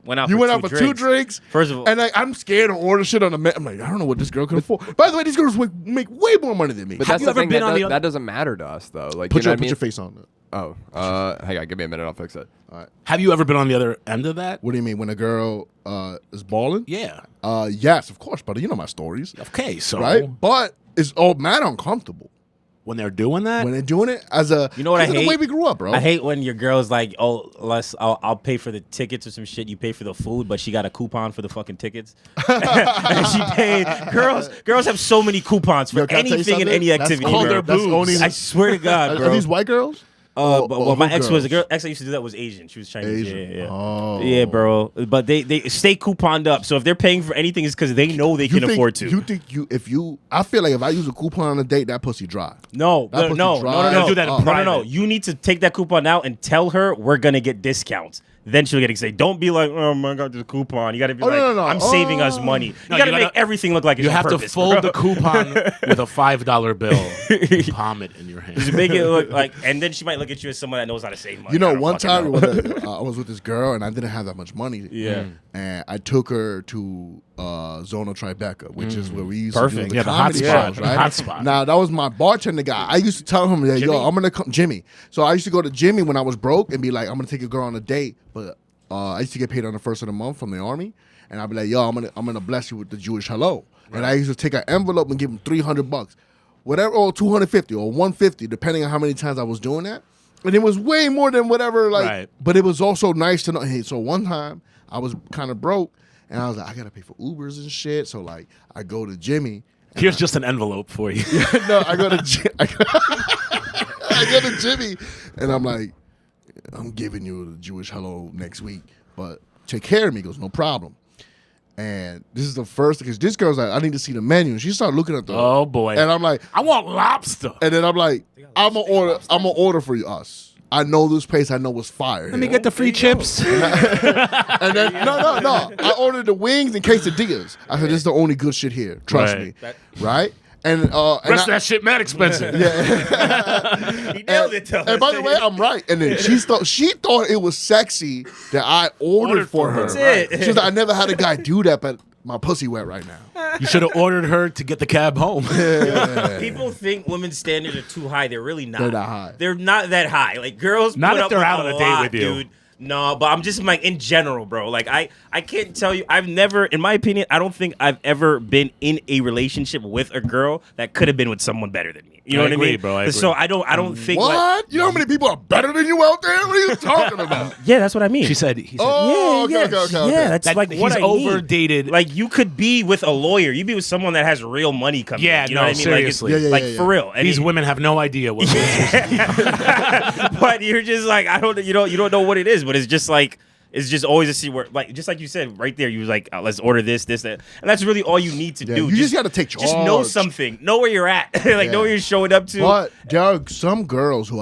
Went out for 2 drinks. First of all, and like I'm scared to order shit on the I'm like, I don't know what this girl can afford. By the way, these girls make way more money than me. But that's the thing that doesn't matter to us though. Like, put your face on it. Oh, hang on, give me a minute, I'll fix it. All right. Have you ever been on the other end of that? What do you mean, when a girl is balling? Yeah. Yes, of course, buddy. You know my stories. Okay, so right, but it's all mad uncomfortable when they're doing that. When they're doing it as a, you know what I hate? The way we grew up, bro. I hate when your girl's like, oh, I'll pay for the tickets or some shit. You pay for the food, but she got a coupon for the fucking tickets. And she paid. Girls have so many coupons for anything and any activity. That's all their boobs. I swear to God, bro. Are these white girls? But my ex was a girl. Ex I used to do that was Asian. She was Chinese. Yeah. Oh. Yeah, bro. But they stay couponed up. So if they're paying for anything, it's because they know they can afford to. You think I feel like if I use a coupon on a date, that pussy dry. No. Do that in private. No. You need to take that coupon out and tell her we're gonna get discounts. Then she'll get excited. Don't be like, oh my God, this coupon. You gotta be I'm saving us money. You gotta make everything look like it's you have purpose, to fold bro. the coupon with a $5 bill and palm it in your hand. Just make it look like, and then she might look at you as someone that knows how to save money. You know, one time when I was with this girl and I didn't have that much money. Yeah. And I took her to Zona Tribeca, which is where we used to do the the comedy hot shows, spot, right? hot spot. Now, that was my bartender guy. I used to tell him, that, yo, I'm going to come, Jimmy. So I used to go to Jimmy when I was broke and be like, I'm going to take a girl on a date, but I used to get paid on the first of the month from the army, and I'd be like, "Yo, I'm gonna bless you with the Jewish hello." Right. And I used to take an envelope and give him $300, whatever, or $250 or $150, depending on how many times I was doing that. And it was way more than whatever, like. Right. But it was also nice to know. Hey, so one time I was kind of broke, and I was like, I gotta pay for Ubers and shit. So like, I go to Jimmy. Here's just an envelope for you. No, I go to I go to Jimmy, and I'm like, I'm giving you the Jewish hello next week, but take care of me. He goes, no problem. And this is the first, because this girl's like, I need to see the menu. And she started looking at the, oh boy. And I'm like, I want lobster. And then I'm like, I'm gonna order for us. I know this place. I know it's fire. Let me get the free chips. And then no. I ordered the wings and quesadillas. I said, this is the only good shit here. Trust me. Right? And rest of that shit mad expensive. Yeah. He nailed it though. And by the way, I'm right. And then she thought it was sexy that I ordered for her. That's it. She was like, I never had a guy do that, but my pussy wet right now. You should have ordered her to get the cab home. People think women's standards are too high. They're really not. They're not high. They're not that high. Like girls, Not put if up they're with out on a date with you. dude. No, but I'm just like in general, bro. Like I can't tell you. I've never, in my opinion, I don't think I've ever been in a relationship with a girl that could have been with someone better than me. You know what I mean, bro? I agree. So I don't think. What? Like, you know how many people are better than you out there? What are you talking about? yeah, that's what I mean. He said. Oh, okay. Yeah, that's That like what he's I mean. overdated. Like you could be with a lawyer. You'd be with someone that has real money coming. Yeah, in, you know what I mean? seriously. Like, for real. And These women have no idea what. but you're just like you don't know what it is. But it's just like. It's just always a see where, like, just like you said right there, you was like, let's order this, that. And that's really all you need to do. You just got to take charge. Just know something. Know where you're at. Know where you're showing up to. But there are some girls who,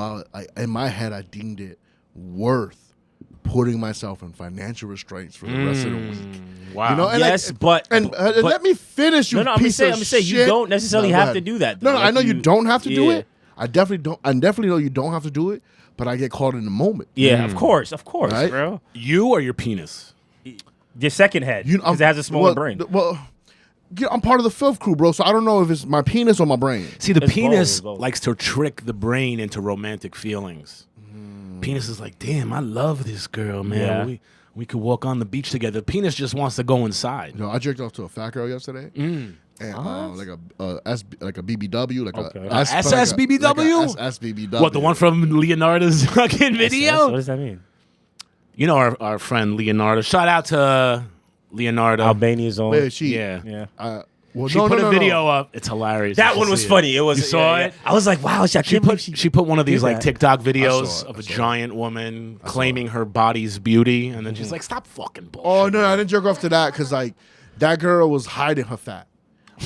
in my head, I deemed it worth putting myself in financial restraints for the rest of the week. Wow. You know, and but let me finish, you no, piece I'm of saying shit. you don't necessarily No, have go to ahead. do that. No, Like I know you don't have to do yeah. it. I definitely know you don't have to do it, but I get caught in the moment. Yeah, of course, Right? bro. You or your penis? Your second head, because it has a smaller brain. Well, I'm part of the filth crew, bro, so I don't know if it's my penis or my brain. See, the It's penis both. likes to trick the brain into romantic feelings. Penis is like, damn, I love this girl, man. Yeah. We could walk on the beach together. Penis just wants to go inside. You know, I jerked off to a fat girl yesterday. And like a BBW, like Okay. a SSBBW? like a SSBBW. What, the one from Leonardo's fucking video? What does that mean? You know our friend Leonardo. Shout out to Leonardo. Albania's own. Wait, she? Yeah. Well, She put a video up. It's hilarious. That You one should was see funny. It was. You saw it? I was like, wow, She put one of these like that. TikTok I videos saw it. of I a saw it. giant woman claiming her body's beauty, and then she's like, "Stop fucking bullshit." Oh no, I didn't jerk off to that because like that girl was hiding her fat.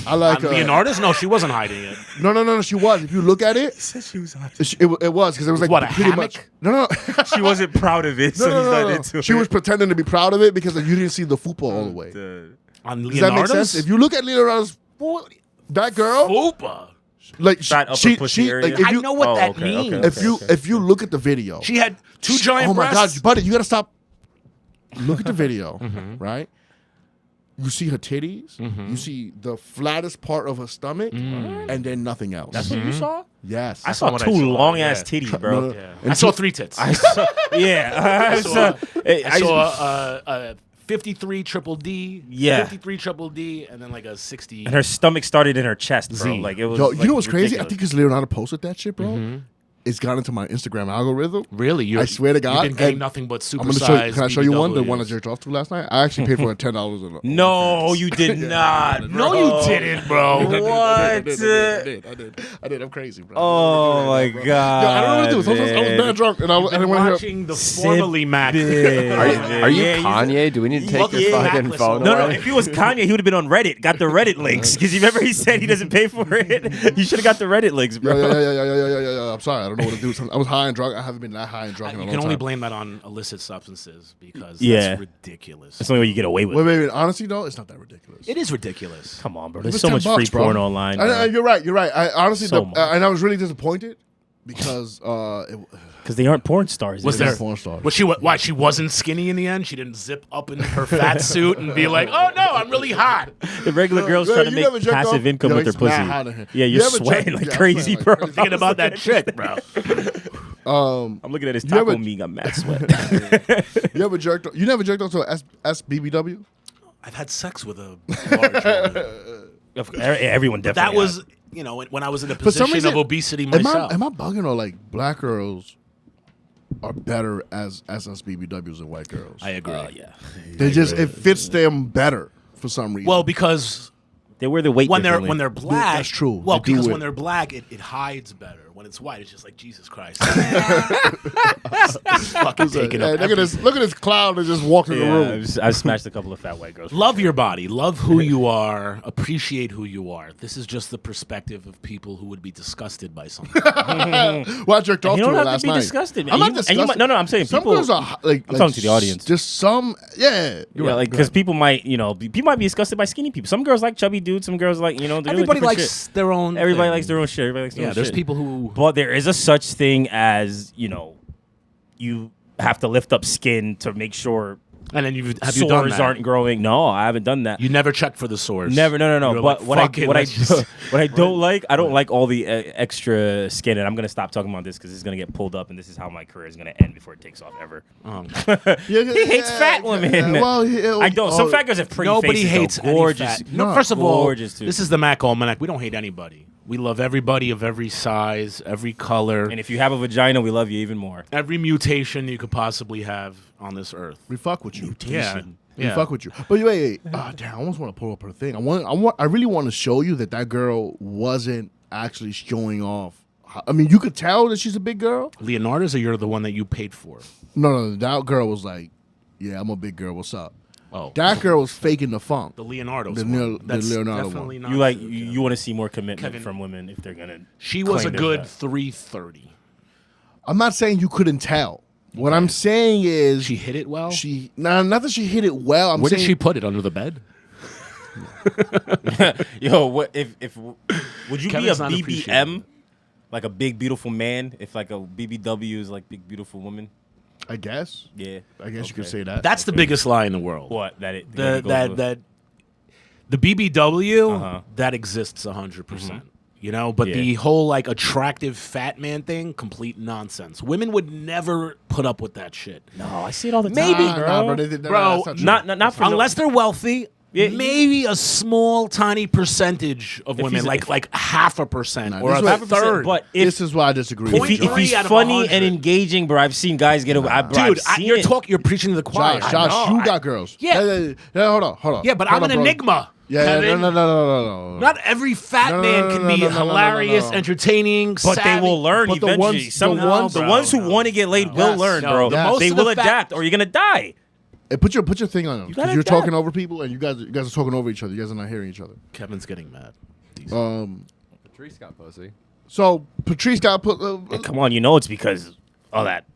I like Leonardo's? No, she wasn't hiding it. No, she was. If you look at it, she was hiding. it was because it was like What, a pretty hammock? much. No. She wasn't proud of it, so he's not into it. She was pretending to be proud of it because like, you didn't see the fupa all the way. On Does that make Leonardo's? sense? If you look at Leonardo's, that girl, Fupa. like Fat upper she, pussy area? like, if I you, know what that okay, means. okay. if you look at the video, She had two giant oh my breasts. God, buddy, you gotta stop. Look at the video, right? You see her titties, you see the flattest part of her stomach, and then nothing else. That's what you saw? Yes. I saw what I two saw, long ass yeah. titties, bro. And I saw 3 tits. I saw, I saw a 53 triple D, Yeah. 53 triple D, and then like a 60. and her stomach started in her chest, bro. Z. Like it was. Yo, like, you know what's crazy? I ridiculous. think because Leonardo posted that shit, bro. It's gone into my Instagram algorithm. Really? I swear to God, You've been getting and nothing but I'm gonna show you. supersized. Can I show you one? The BBWs. one I jerked off to last night. I actually paid for it $10. No, you did not. No, you didn't, bro. What? I did. I'm crazy, bro. Oh my Yo, god! I don't know what to do. I was bad drunk, and I didn't want to hear. Watching the formerly Mac. Are you Yeah, Kanye? Do we need to take your Yeah. fucking Backless phone on- No, away? if he was Kanye, he would have been on Reddit. Got the Reddit links because you remember he said he doesn't pay for it. You should have got the Reddit links, bro. Yeah. I'm sorry. I don't know what to do. I was high and drunk. I haven't been that high and drunk in a You long can only time. blame that on illicit substances because Yeah. that's ridiculous. That's the only way you get away with it. Wait. Honestly, though, it's not that ridiculous. It is ridiculous. Come on, bro. It There's was so much $10, free bro. porn online. bro. You're right. I honestly, So much. and I was really disappointed because Because they aren't porn stars. Was They're there? porn stars. Was she? Why she wasn't skinny in the end? She didn't zip up in her fat suit and be like, "Oh no, I'm really hot." the regular girls Yo, trying to you make never jerked passive off? income Yo, with their it's mad pussy. hot in here. Yeah, You you're ever sweating jerked- like yeah, I'm crazy, sweating bro. like crazy. Thinking about that chick, bro. I'm looking at his You taco ever- meat. I'm mad sweat. You never jerked off to a SBBW? I've had sex with a large woman. Everyone definitely. That has. was, when I was in a For some position reason, of obesity Am myself. I bugging or like black girls are better as SBBWs than white girls? I agree. Yeah. They just it fits them better for some reason. Well, because They wear the weight when they're differently. black, That's true. Well, They do because it. when they're black, it hides better. When it's white, it's just like Jesus Christ. Fucking taking Hey, up. look at this clown that just walked in the room. I've smashed a couple of fat white girls. Love your body. Love who you are. Appreciate who you are. This is just the perspective of people who would be disgusted by something. Well, I jerked off You to don't her have last to be night. disgusted, man. I'm not And you disgusted. might- no, I'm saying some people- girls are like. I'm talking to the audience. Just some, yeah. You're right. because people might, people might be disgusted by skinny people. Some girls like chubby dudes. Some girls like, they're Everybody different likes shit. their own. Everybody thing. likes their own shit. Everybody likes their Yeah, own there's shit. people who. But there is a such thing as, you have to lift up skin to make sure And then have you done sores that? aren't growing. No, I haven't done that. You never check for the sores. Never, no. You're But like, what I don't like, I don't like all the extra skin, and I'm gonna stop talking about this because it's gonna get pulled up, and this is how my career is gonna end before it takes off ever. He hates fat women. Well, I don't. Some fat girls have pretty Nobody faces, hates though. Gorgeous. Any fat. No, first of all, gorgeous, too. this is the Mack Almanac. We don't hate anybody. We love everybody of every size, every color, And if you have a vagina, we love you even more. every mutation you could possibly have on this earth. we fuck with you. Yeah. We fuck with you. But wait. Damn, I almost want to pull up her thing. I really want to show you that girl wasn't actually showing off. I mean, you could tell that she's a big girl. Leonardo's, or you're the one that you paid for? No, that girl was like, yeah, I'm a big girl. What's up? Oh, That girl was faking the funk. the Leonardo's The one. That's Leonardo definitely one. not You like true, you Kevin. want to see more commitment Kevin, from women if they're gonna. She was a claim good that. 330. I'm not saying you couldn't tell. What I'm saying is She hit it well. not that she hit it well. I'm Where saying did she put it? Under the bed? Yo, what if would you Kevin's be a not appreciating BBM, like a big beautiful man? If like a BBW is like big beautiful woman. I guess. Yeah, I guess you could Okay. say that. That's the biggest lie in the world. What that it The, it goes that with- that the BBW Uh-huh. that exists 100%. You know, but Yeah. the whole like attractive fat man thing, complete nonsense. Women would never put up with that shit. No, I see it all the time. Maybe, bro. Bro, That's Not for Unless they're wealthy, Yeah, maybe a small, tiny percentage of women, he's- like 0.5% Nah, or this a is what- third. But if This is why I disagree with Point you. if Josh. he's 3 out of funny 100. and engaging, bro, I've seen guys get away. Dude, you're preaching to the choir. Josh, you got girls. Yeah. Hold on. Yeah, but Hold I'm on, an bro. enigma. Yeah, Kevin. no. Not every fat No, no, man no, can no, be no, no, no, no, hilarious, no, no. entertaining, But they savvy. will learn But the eventually. ones- Some the ones- the no, ones who no. want to get laid will Yes. learn, No, bro. the most They of will the fat- adapt, or you're gonna die. Hey, put your thing on them gotta because you're adapt. talking over people and you guys are talking over each other. You guys are not hearing each other. Kevin's getting mad. Patrice got pussy. So Patrice got put. Come on, you know it's because of that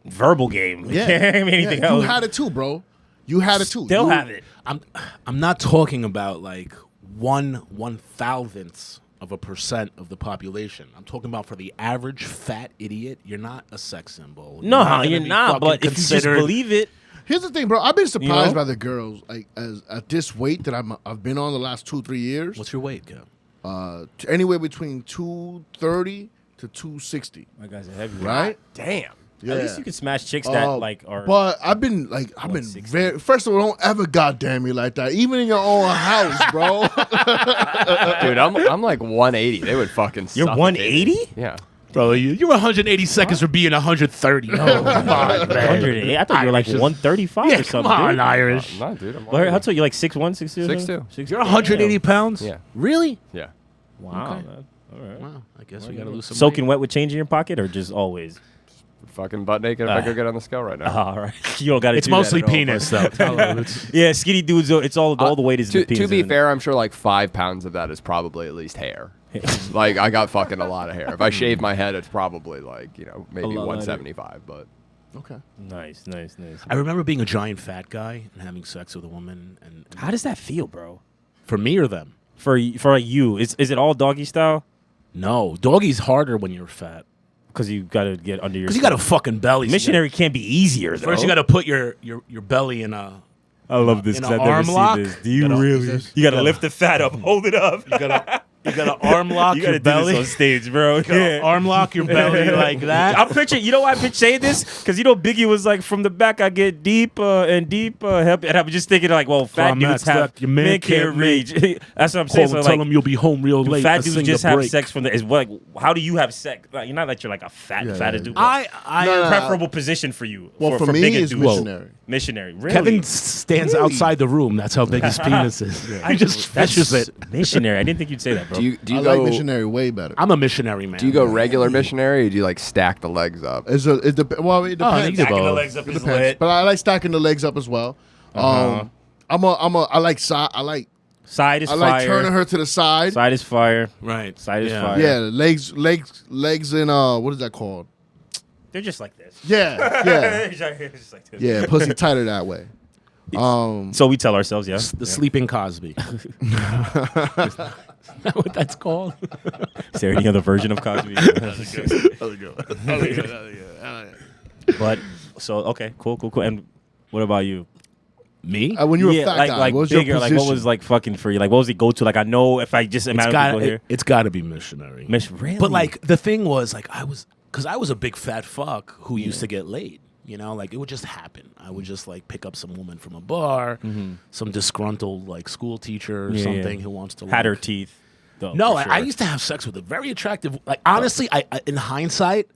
verbal game. Yeah, I mean, anything you else. had it too, bro. You had it too. Still You- have it. I'm not talking about like 1/1000th of a percent of the population. I'm talking about for the average fat idiot. You're not a sex symbol. No, gonna you're be not. fucking But if you just considered- believe it, Here's the thing, bro. I've been surprised know? by the girls like as at this weight that I've been on the last 2-3 years. What's your weight, Kev? Anywhere between 230 to 260. my guys are heavy, Right? Damn. Yeah. At least you can smash chicks that like are. But I've been very. First of all, don't ever goddamn me like that. Even in your own house, bro. Dude, I'm like 180. They would fucking. You're suffocate 180? me. Yeah. Bro, you're 180 seconds for being 130. Oh, come on, man. 108. I thought you were like Irish is- 135 Yeah, or something. come on, dude. Irish. No, dude. I'm Well, how tall? You like 6'1", 6'2"? 6'2". You're 180 pounds? Yeah. Really? Yeah. Wow. Okay. Man. All right. Wow. I guess we got to lose some Soaking weight. wet with change in your pocket, or just always? Fucking butt naked if I go get on the scale right now. All right. You don't got to. It's mostly penis, though. Tell them it's- Yeah, skinny dudes. It's all the weight is in the penis. To be isn't it? fair, I'm sure like 5 pounds of that is probably at least hair. Like I got fucking a lot of hair. If I shave my head, it's probably like maybe lot 175. But Okay. Nice. I remember being a giant fat guy and having sex with a woman. And How does that feel, bro? for me or them? For you, is it all doggy style? No. Doggy's harder when you're fat. Because you got to get under your. Because you got a fucking belly. so missionary can't be easier. Though. First, you got to put your belly in a. I love this in because an I've never arm seen lock. this. Do you Gotta- really? You got to lift the fat up, hold it up. You got to arm lock You got your to do belly. this on stage, bro. Yeah. Arm lock your belly like that. I'm picturing. You know why I'm saying this? Because Biggie was like, from the back I get deep and deep help, and I'm just thinking like, well, fat From dudes that have step, your man can't can't reach. That's what I'm Call saying. them, So tell like, them you'll be home real late. fat I dudes sing just the have break. sex from the. Is what? Like, how do you have sex? Like, you're not like you're like a fat dude. I No, no, Preferable position for you. Well, for me, bigger it's dudes. missionary. Missionary. Really? Kevin stands outside the room. That's how big his penis is. He just fishes it. Missionary. I didn't think you'd say that, bro. do you I go like missionary way better. I'm a missionary, man. do you go regular missionary or do you like stack the legs up? It depends. I think you do Stacking the both. legs up It is depends. lit. But I like stacking the legs up as well. I like Side is I fire. like turning her to the side. Side is fire. Right. Side is Yeah. fire. Yeah, legs in what is that called? They're just like this. Yeah. They're just like this. Yeah, pussy tighter that way. So we tell ourselves, yeah. The sleeping Cosby. Is that what that's called? Is there any other version of Cosby? But so okay, cool. And what about you? Me? When you were a fat guy, like what was bigger, your like position? what was like fucking for you? Like what was the go-to? Like I know if I just imagine people here. It's got to be missionary. Really? But like the thing was like I was a big fat fuck who used to get laid. You know, like it would just happen. I would just like pick up some woman from a bar, some disgruntled like school teacher or something who wants to had her like, teeth. Though, No, for I sure. used to have sex with a very attractive. Like honestly, I in hindsight,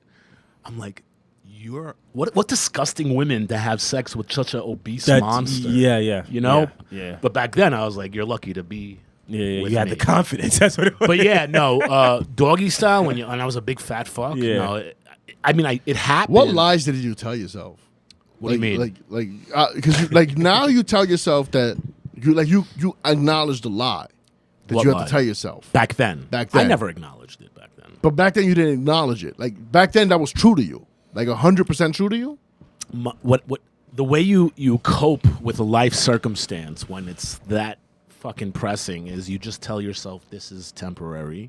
I'm like, you're what disgusting women to have sex with such an obese monster. Yeah. You know. Yeah. But back then, I was like, you're lucky to be. Yeah. with You had me. the confidence. That's what it was. But yeah, no, doggy style when I was a big fat fuck. Yeah. No, I mean, it happened. What lies did you tell yourself? What do you mean? Because like now you tell yourself that you acknowledge the lie that What you have lie? to tell yourself. Back then, Back then. I never acknowledged it back then. But back then you didn't acknowledge it. Like back then that was true to you. Like 100% true to you. What the way you cope with a life circumstance when it's that fucking pressing is you just tell yourself this is temporary,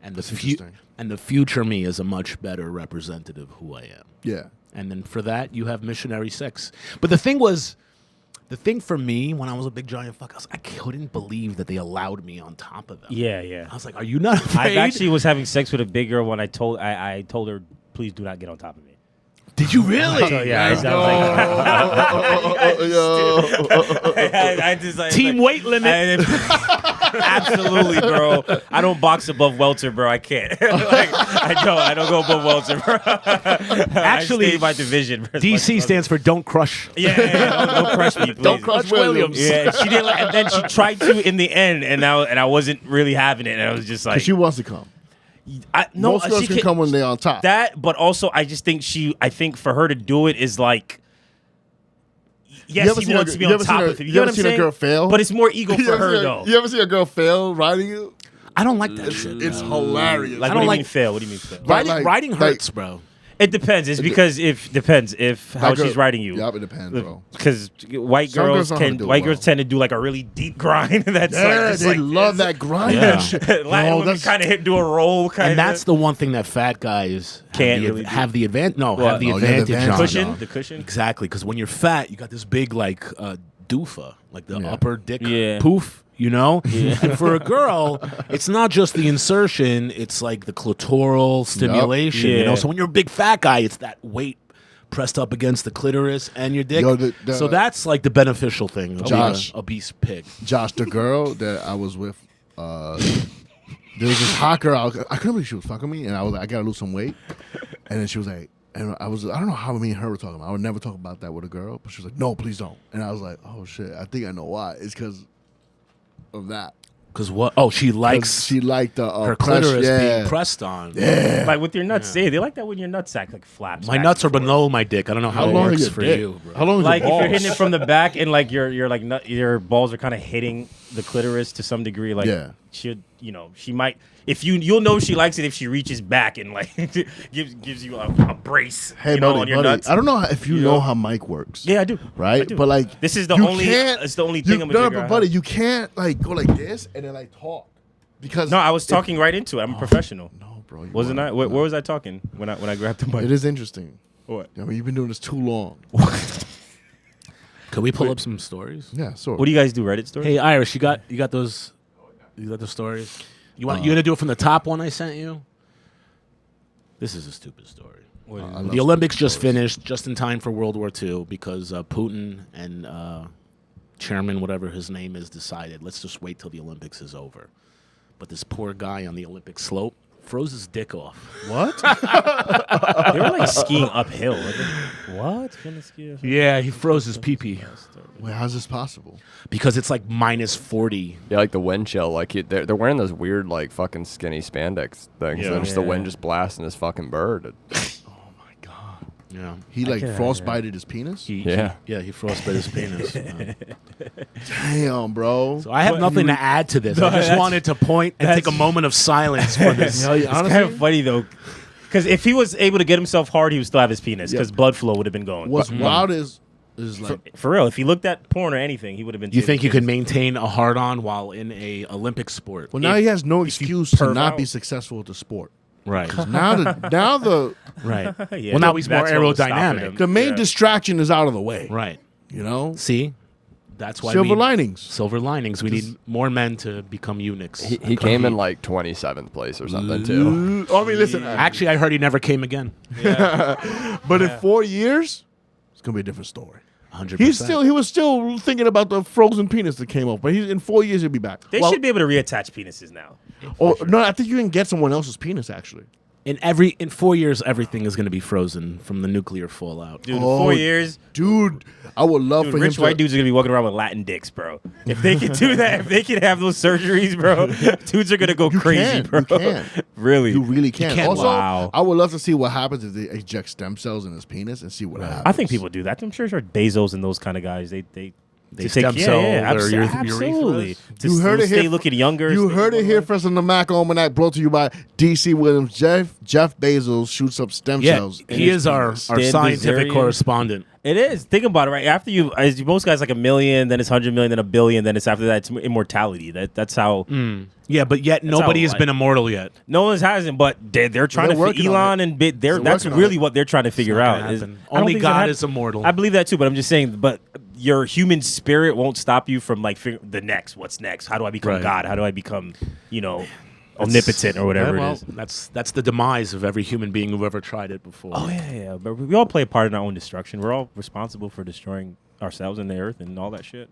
and the future me is a much better representative of who I am. Yeah. And then for that, you have missionary sex. But the thing for me when I was a big giant fuck, I couldn't believe that they allowed me on top of them. Yeah. I was like, are you not afraid? I actually was having sex with a big girl when I told her, please do not get on top of me. Did you really? So, yeah, I just like Team weight limit. Absolutely, bro. I don't box above welter, bro. I can't. I don't go above welter, bro. Actually, I stay in my division. Bro. DC stands for don't crush. Don't crush me, please. Don't crush Williams. Yeah, she didn't. And then she tried to in the end, and I wasn't really having it. And I was just like, Because she wants to come. Most girls can come when they're on top. That, but also I just think I think for her to do it is like, yes, he wants to be on top of him. You know what I'm saying? A girl fail? But it's more ego for her though. You ever see a girl fail riding you? I don't like that shit. It's bro. hilarious. Like, I what don't do you like- mean fail? What do you mean fail? Riding hurts, bro. It depends. It's because if how That girl- she's riding you. Yep, it depends, bro. Because white Some girls girls know how to do it well. tend to do like a really deep grind. That's Yeah, like, they love that grind. Yeah. That shit. Latin No, women that's- kind of do a roll, kind And of. that's the one thing that fat guys Can't really do. have the advantage. No, What? have the Oh, yeah, the advantage advantage. on. cushion. no. The cushion. Exactly, because when you're fat, you got this big like doofa, like the Yeah. upper dick Yeah. poof. You know, and for a girl, it's not just the insertion; it's like the clitoral stimulation. You know, Yeah. so when you're a big fat guy, it's that weight pressed up against the clitoris and your dick. Yo, so that's like the beneficial thing of Josh. being an obese pig. Josh, the girl that I was with, there was this hot girl. I couldn't believe she was fucking me, and I was like, I gotta lose some weight. And then she was like, and I don't know how me and her were talking about. I would never talk about that with a girl, but she was like, no, please don't. And I was like, oh shit, I think I know why. It's because of that. Because what? Oh, she likes She liked the her press, clitoris yeah. being pressed on. Yeah. Like with your nuts, they like that when your nutsack like flaps. My back nuts are and forth. below my dick. I don't know how it long works is your for dick? you, bro. How long is Like your if you're balls? hitting it from the back and like your like your balls are kind of hitting the clitoris to some degree, like Yeah. she might you'll know she likes it if she reaches back and like gives you a brace Hey, buddy, buddy, on your buddy, nuts. I don't know if you know how Mike works. Yeah, I do. Right? I do. But like this is the you only can't- it's the only thing I'm gonna no, figure but out. buddy, you can't like go like this and then like talk. Because No, I was talking right into it. I'm a professional. No, bro. you Wasn't I? weren't. Where was I talking when I grabbed the mic? It is interesting. What? I mean, you've been doing this too long. Can we pull up some stories? Yeah, sort What do you guys do? Reddit stories? Hey, Irish, you got those? You got the stories? You gonna do it from the top one I sent you? This is a stupid story. The Olympics just finished, just in time for World War II, because Putin and Chairman, whatever his name is, decided let's just wait till the Olympics is over. But this poor guy on the Olympic slope froze his dick off. What? They were like skiing uphill. What? Finna ski uphill? Yeah, he froze his pee-pee Wait, how's this possible? because it's like minus 40. Yeah, like the wind chill. Like they're wearing those weird like fucking skinny spandex things. Yeah. And just the wind just blasting his fucking bird. Yeah, He like can't- frostbited his penis? he frostbit his penis. Damn, bro. So I have nothing to add to this. I just that's- wanted to point and take a moment of silence for this. Honestly, It's kind of funny though, because if he was able to get himself hard, he would still have his penis because blood flow would have been going. what's But wild is like for real, if he looked at porn or anything, he would have been. You think you can maintain a hard-on while in a Olympic sport? well, now he has no excuse to perv not be out. successful at the sport. Right. Now the Right. Yeah. Well, now he's more That's what was stopping aerodynamic. him. the main Yeah. distraction is out of the way. Right. You know? See? That's why Silver linings. Silver linings. We need more men to become eunuchs. He came in like 27th place or something too. I mean, listen. Actually, I heard he never came again. But in 4 years, it's gonna be a different story. 100%. He was still thinking about the frozen penis that came up, but in 4 years he'll be back. They should be able to reattach penises now. No, I think you can get someone else's penis actually. In 4 years, everything is going to be frozen from the nuclear fallout. Dude, in 4 years. Dude, I would love for him rich white dudes are going to be walking around with Latin dicks, bro. If they can do that, if they can have those surgeries, bro, dudes are going to go crazy, bro. You can. Really? You really can. Also, wow. I would love to see what happens if they eject stem cells in his penis and see what happens. I think people do that. I'm sure Bezos and those kind of guys, they stem cell their absolutely. urethras. You heard it here. Stay looking younger. You heard it here first on the Mack Almanac, brought to you by DC Williams. Jeff Bezos shoots up stem cells. He is our scientific Bilzerian. correspondent. It is. Think about it, right? After most guys like 1 million, then it's 100 million, then 1 billion, then it's after that it's immortality. That's how. Yeah, but yet nobody has been immortal yet. No one hasn't, but they're trying to working Elon on and that's really what they're trying to figure out. Only God is immortal. I believe that too, but I'm just saying. But your human spirit won't stop you from like the next. What's next? How do I become God? How do I become, omnipotent or whatever it is? That's the demise of every human being who ever tried it before. Oh yeah. But we all play a part in our own destruction. We're all responsible for destroying ourselves and the earth and all that shit.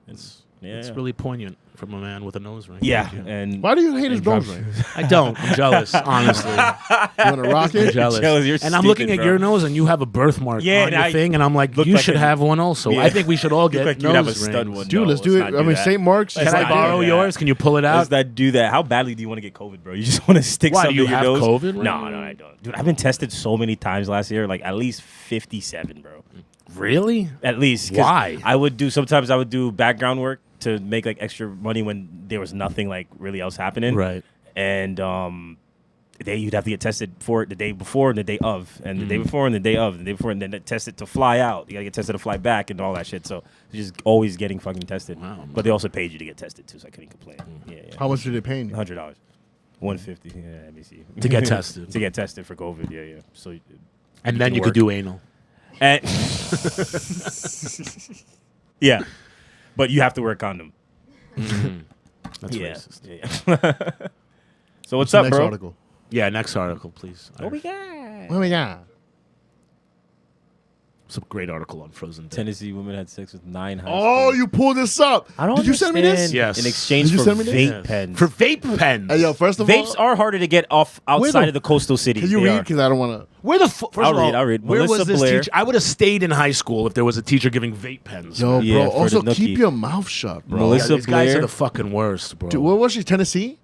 It's really poignant from a man with a nose ring. Yeah, and why do you hate his nose ring? I don't. I'm jealous, honestly. You want to rock it? I'm jealous. You're and I'm stupid, looking at bro. your nose, and you have a birthmark on your thing, and I'm like, you should have one also. Yeah. I think we should all get like you'd have a nose stud rings. one. Dude, No, let's do it. not I mean, that. St. Mark's. Let's Can I not do borrow that. yours? Can you pull it out? Let's not do that. How badly do you want to get COVID, bro? You just want to stick Why, something do you in your have nose? COVID right No, now? I don't. Dude, I've been tested so many times last year, like at least 57, bro. Really? At least. 'Cause Why? Sometimes I would do background work to make like extra money when there was nothing like really else happening. Right. And you'd have to get tested for it the day before and the day of, and the day before and the day of, and the day before, and then tested to fly out. You gotta get tested to fly back and all that shit. So just always getting fucking tested. Wow. But they also paid you to get tested too, so I couldn't complain. Yeah. How much did they pay you? $100, $150. Yeah, let me see. To get tested. To get tested for COVID. Yeah. So. And then you could do anal. And yeah, but you have to wear a condom. That's racist. Yeah. So what's the up, next bro? article? Yeah, next article, please. What we got? What we got? It's a great article on frozen dead. Tennessee women had sex with 9 high Oh, schoolers. you pulled this up. I don't Did you send me this? understand. Yes. In exchange Did you for send me this? vape pens. For vape pens. Hey, yo, first of Vapes all, are harder to get off outside of the coastal cities. can you They read? are. Because I don't want to. Where the first I'll of all, read, I'll read. Where Melissa was this Blair. teacher? I would have stayed in high school if there was a teacher giving vape pens. Yo, Yeah, bro. for Also, the keep nookie. your mouth shut, bro. Melissa These guys Blair. are the fucking worst, bro. Dude, what was she? Tennessee?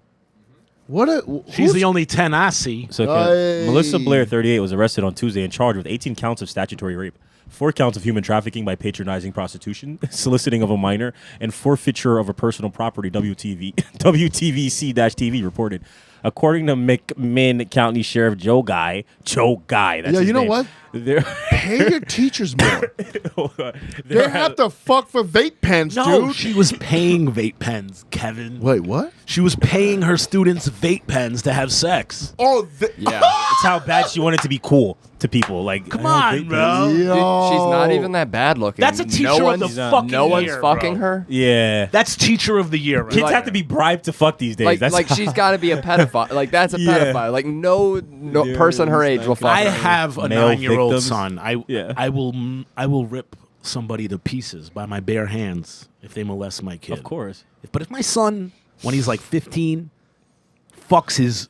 What? She's the only 10 I see. So, Hey. Melissa Blair, 38, was arrested on Tuesday and charged with 18 counts of statutory rape, 4 counts of human trafficking by patronizing prostitution, soliciting of a minor, and forfeiture of a personal property, WTVC-TV reported. According to McMinn County Sheriff Joe Guy, that's Yeah, his you know name. what? There- Pay your teachers more. there They have to fuck for vape pens, No, dude. she was paying vape pens, Kevin. Wait, what? She was paying her students vape pens to have sex. Oh, Yeah. It's how bad she wanted to be cool to people. Like, Come on, bro. Dude, she's not even that bad looking. That's a teacher of the fucking No one's year, fucking bro. her. Yeah. That's teacher of the year. Right? Kids Like- have to be bribed to fuck these days. Like she's got to be a pedophile. Like that's a Yeah. pedophile. Like no person her age will fuck I her. have a Male 9-year-old victims. son. Yeah. I will rip somebody to pieces by my bare hands if they molest my kid. Of course. But if my son, when he's like 15, fucks his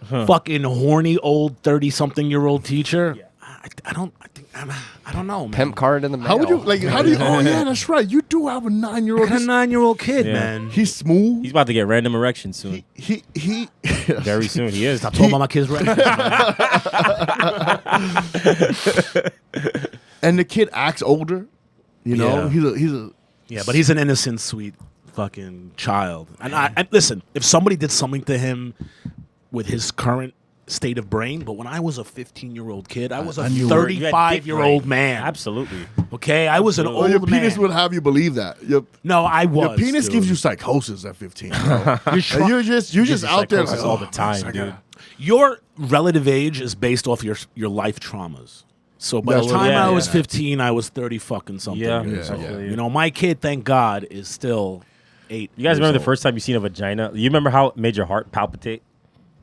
fucking horny old 30-something-year-old teacher, I don't know, man. Pimp card in the mail. How would you like? How do you? Oh yeah, that's right. You do have a I 9-year-old. got a 9-year-old kid, Yeah. man. He's smooth. He's about to get random erections soon. He. Very soon. He is. Stop talking about my kids right now. And the kid acts older. You know, Yeah. he's a. Yeah, but he's an innocent, sweet fucking child. And listen, if somebody did something to him with his current state of brain, but when I was a 15-year-old kid, I was a You had big 35-year-old brain. man. Absolutely. Okay, I was an Oh, your old penis man. would have you believe that. No, I was. Your penis dude. gives you psychosis at 15. Bro. You're And you're just out there Psychosis like, all oh, the time, it's like dude. Your relative age is based off your life traumas. So by the time I was 15, I was 30 fucking something years old. You know, my kid, thank God, is still 8. You guys remember the first time you seen a vagina? You remember how it made your heart palpitate?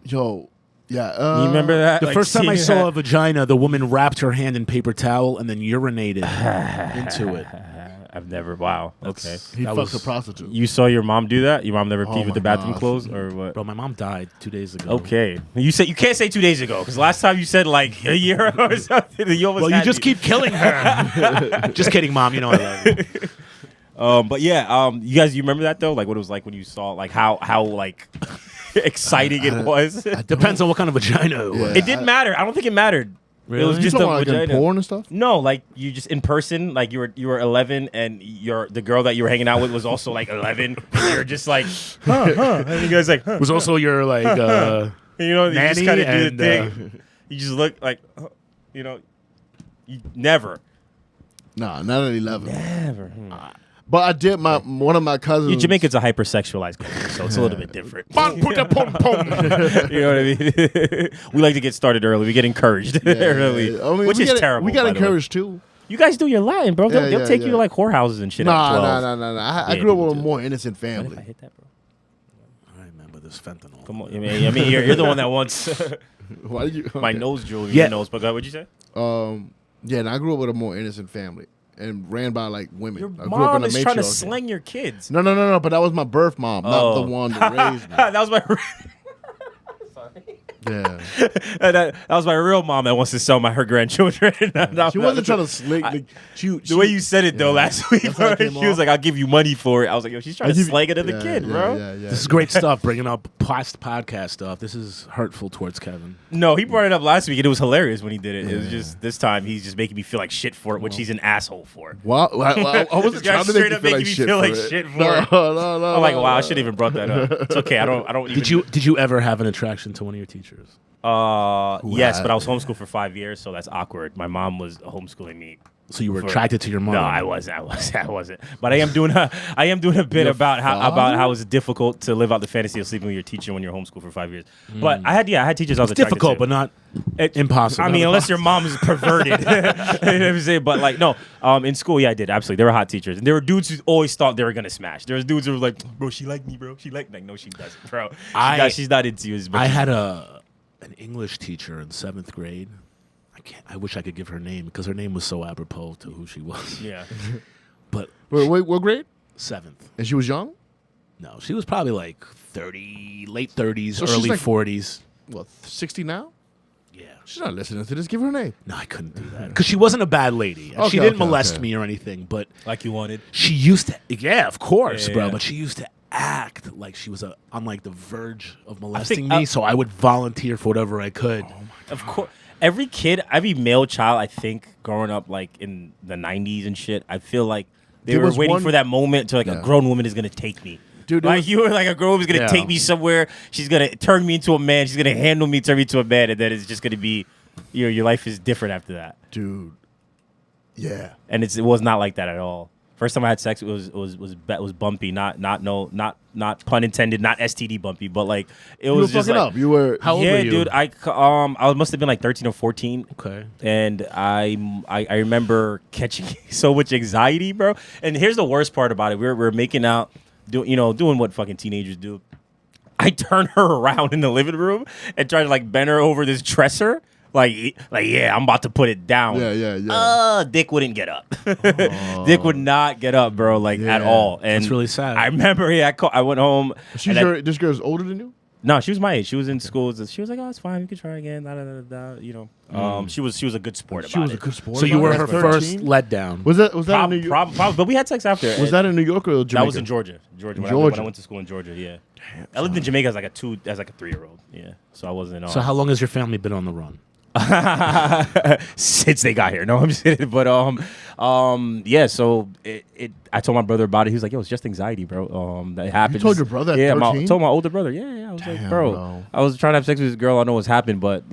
Yo, yeah. You remember that? The first time I saw a vagina, the woman wrapped her hand in paper towel and then urinated into it. I've never. Wow. Okay. He fucked a prostitute. You saw your mom do that? Your mom never peed with the bathroom closed, or what? Bro, my mom died 2 days ago. Okay. You said you can't say 2 days ago because last time you said like a year or something. You just keep killing her. Just kidding, Mom. You know I love you. But yeah, you remember that though? Like what it was like when you saw like how like exciting it was. Depends on what kind of vagina it was. It didn't matter. I don't think it mattered. Really? It was just a vagina. Like porn and stuff? No, like you just in person, like you were 11, and the girl that you were hanging out with was also like 11. And you're just like, and you guys like, was also your like, you know, you just kind of do the and, thing. You just look like, you know, you never. Nah, not at 11. Never. But I did one of my cousins. Jamaicans are hypersexualized culture, so it's a little bit different. You know what I mean? We like to get started early. We get encouraged early, which is terrible. We got encouraged too. You guys do your Latin, bro. They'll take you to like whorehouses and shit. Nah. I grew up with a more innocent family. What if I hit that, bro? I remember this fentanyl. Come on, I mean, you're the one that wants Why did you? my nose jewelry. Your nose, but what'd you say? Yeah, and I grew up with a more innocent family. And ran by like women. Your I grew up mom in a is trying to matriarchy. slang your kids. No. But that was my birth mom, not the one that raised me. That was my. Yeah. that was my real mom that wants to sell her grandchildren. She wasn't trying to slick. The way you said it though last week, bro, she was like, "I'll give you money for it." I was like, "Yo, she's trying to slang another kid, bro." Yeah. This is great stuff. Bringing up past podcast stuff. This is hurtful towards Kevin. No, he brought it up last week, and it was hilarious when he did it. It was just this time he's just making me feel like shit for it, which he's an asshole for. Well, I wasn't trying to straight up making me feel like shit for it. No. I'm like, wow, I shouldn't even brought that up. It's okay. I don't. Did you ever have an attraction to one of your teachers? Yes, but I was homeschooled for 5 years, so that's awkward. My mom was homeschooling me. So you were attracted to your mom? No, I wasn't. But I am doing a bit about how it's difficult to live out the fantasy of sleeping with your teacher when you're homeschooled for 5 years. But I had teachers I was attracted difficult, to. but not impossible. I mean, unless your mom is perverted. You know what I'm saying? But like, no, in school, yeah, I did absolutely. There were hot teachers, and there were dudes who always thought they were gonna smash. There was dudes who were like, "Bro, she liked me, bro. She liked me." Like, no, she doesn't, bro. She's not into you as much. I had an English teacher in 7th grade. I wish I could give her name because her name was so apropos to who she was. Yeah. But wait, what grade? 7th. And she was young? No, she was probably like 30, late 30s, So she's early like- 40s. What, 60 now? Yeah. She's not listening to this. Give her a name. No, I couldn't do that because she wasn't a bad lady. Okay, she didn't okay, molest okay. me or anything, but Like you wanted. she used to. Yeah, of course, Yeah, bro. yeah. But she used to act like she was on like the verge of molesting think, me, so I would volunteer for whatever I could. Of course. Every male child, I think, growing up like in the 90s and shit, I feel like they There were was waiting one- for that moment to like Yeah. a grown woman is gonna take me. Dude, there like was- you were like a grown woman's gonna Yeah. take me somewhere. She's gonna turn me into a man. She's gonna handle me, turn me into a man, and then it's just gonna be, your life is different after that. Dude. Yeah. And it was not like that at all. First time I had sex, it was bumpy, not pun intended, not STD bumpy, but like it You was were just fucking like, up. You were. How old yeah, were you? dude. I must have been like 13 or 14. Okay. And I remember catching so much anxiety, bro. And here's the worst part about it: we're making out, doing what fucking teenagers do. I turn her around in the living room and try to like bend her over this dresser. Like yeah, I'm about to put it down. Yeah. Dick wouldn't get up. Dick would not get up, bro, like at all. And That's really sad. I remember, I went home. This girl's older than you? No, she was my age. She was in school. She was like, "Oh, it's fine. You can try again." Da, da, da, da, you know. She was a good sport about She was it. a good sport. So you were her About it? first 13? letdown. Was that in New York? Probably, but we had sex after. Was that in New York or Jamaica? That was in Georgia. When I went to school in Georgia. Yeah. I lived in Jamaica as like a 3-year-old. Yeah. So I wasn't. So how long has your family been on the run? Since they got here. No, I'm just kidding. But yeah. So I told my brother about it. He was like, "Yo, it's just anxiety, bro. That happened." You told your brother at Yeah, 13? told my older brother. Yeah. I was like, bro, I was trying to have sex with this girl. I know what's happened, but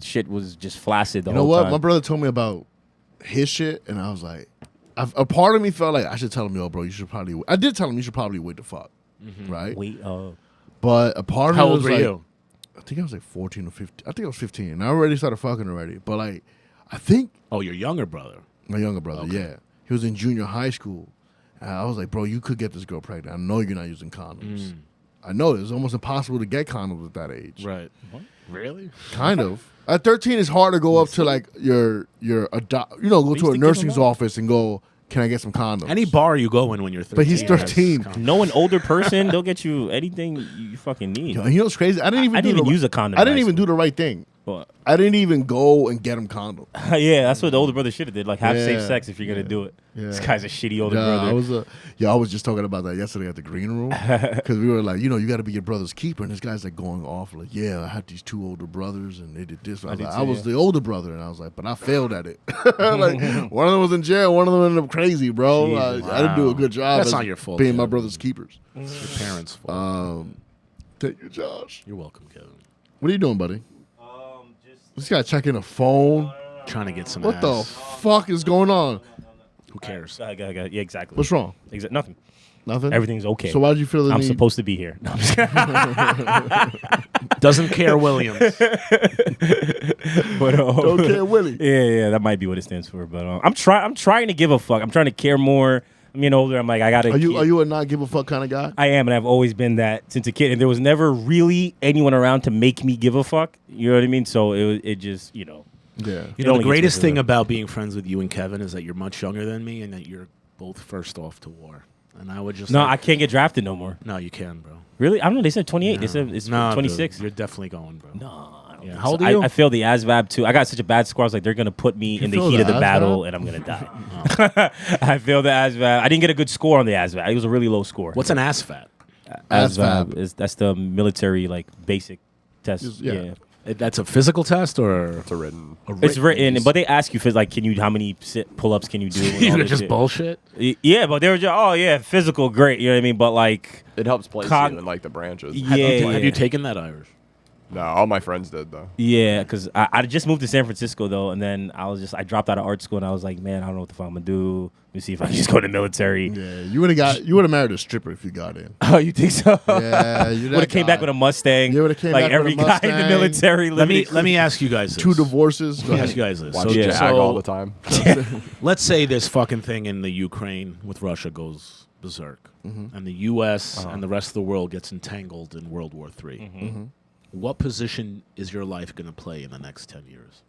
shit was just flaccid the whole You know what? time. My brother told me about his shit, and I was like, a part of me felt like I should tell him, yo, bro, you should probably. I did tell him you should probably wait the fuck, right? Wait. But a part of How me old was were like, you? I think I was like 14 or 15. I think I was 15. I already started fucking already, but like, I think. Oh, your younger brother. My younger brother, yeah. He was in junior high school. And I was like, bro, you could get this girl pregnant. I know you're not using condoms. I know it's almost impossible to get condoms at that age. Right. What? Really? Kind of. At 13, it's hard to go up to like go to a nurse's office and go, can I get some condoms? Any bar you go in when you're 13. But he's 13. Know an older person, they'll get you anything you fucking need. You know what's crazy? I didn't even use a condom. I didn't even do the right thing. What? I didn't even go and get him condoms. Yeah, that's what the older brother should have did. Like, have safe sex if you're going to do it. Yeah. This guy's a shitty older brother. I was just talking about that yesterday at the green room. Because we were like, you got to be your brother's keeper. And this guy's like going off like, yeah, I had these 2 older brothers and they did this. I was the older brother. And I was like, but I failed at it. Like, one of them was in jail. One of them ended up crazy, bro. Jeez, I didn't do a good job. That's not your fault. Being my brother's keepers. It's your parents' fault. Thank you, Josh. You're welcome, Kevin. What are you doing, buddy? This guy checking a phone. Trying to get some What ass. the fuck is going on? Who cares? Yeah, exactly. What's wrong? Nothing. Nothing? Everything's okay. So why did you feel the I'm need? supposed to be here. No, I'm just Doesn't care, Williams. but, Don't care, Willie. Yeah, that might be what it stands for. But I'm trying to give a fuck. I'm trying to care more. I'm getting older. I'm like, I gotta. Are you a not give a fuck kind of guy? I am, and I've always been that since a kid. And there was never really anyone around to make me give a fuck. You know what I mean? So it just, Yeah. You know, the greatest thing about being friends with you and Kevin is that you're much younger than me and that you're both first off to war. And I would just I can't get drafted no more. No, you can, bro. Really? I don't know. They said 28. No. They said it's No, 26. dude, you're definitely going, bro. No. Yeah. How old are you? I failed the ASVAB too. I got such a bad score. I was like, they're gonna put me in the failed heat of the the battle, ASVAB? and I'm gonna die. I failed the ASVAB. I didn't get a good score on the ASVAB. It was a really low score. What's an ASVAB? ASVAB. That's the military like basic test. Yeah. That's a physical test or It's a written. It's written, but they ask you for like, how many pull-ups can you do? and all You're this just shit. bullshit. Yeah, but they were just, physical, great. You know what I mean? But like, It helps place you in like the branches. Have you taken that, Irish? No, all my friends did though. Yeah, because I just moved to San Francisco though, and then I dropped out of art school, and I was like, man, I don't know what the fuck I'm gonna do. Let me see if I can just go to the military. Yeah, you would have married a stripper if you got in. Oh, you think so? Yeah, you would have came back with a Mustang. You would've came like back every with a guy in the Mustang. military. Let me ask you guys this. 2 divorces. Let me ask you guys this. Watch So, Jag all the time. let's say this fucking thing in the Ukraine with Russia goes berserk, and the U.S. and the rest of the world gets entangled in World War III. What position is your life going to play in the next 10 years?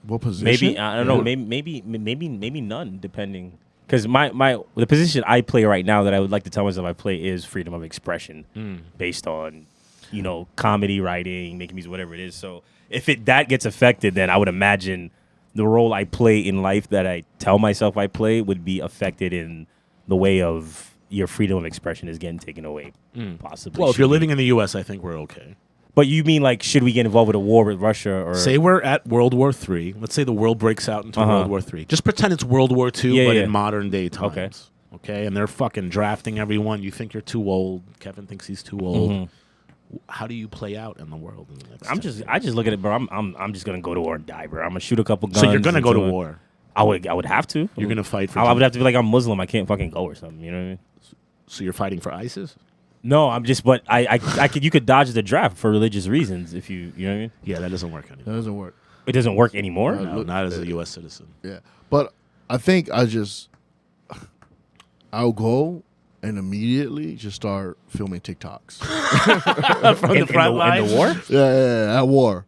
What position? Maybe I don't know. Maybe none, depending. Because the position I play right now that I would like to tell myself I play is freedom of expression, based on comedy, writing, making music, whatever it is. So if that gets affected, then I would imagine the role I play in life that I tell myself I play would be affected in the way of your freedom of expression is getting taken away, possibly. Well, if you're living in the U.S., I think we're okay. But you mean like, should we get involved with a war with Russia? Or say we're at World War III. Let's say the world breaks out into World War III. Just pretend it's World War II, but in modern day times. Okay, and they're fucking drafting everyone. You think you're too old. Kevin thinks he's too old. How do you play out in the world? In the next I just look at it, bro. I'm just gonna go to war and die, bro. I'm gonna shoot a couple guns. So you're gonna go to war. I would have to. You're gonna fight for. I would have to be like, I'm Muslim. I can't fucking go or something. You know what I mean? So you're fighting for ISIS? No, I'm just. But I could. You could dodge the draft for religious reasons if you know what I mean. Yeah, that doesn't work anymore. That doesn't work. It doesn't work anymore. No, not as a U.S. citizen. Yeah, but I think I'll go and immediately just start filming TikToks. From the front line. In the war? Yeah, at war.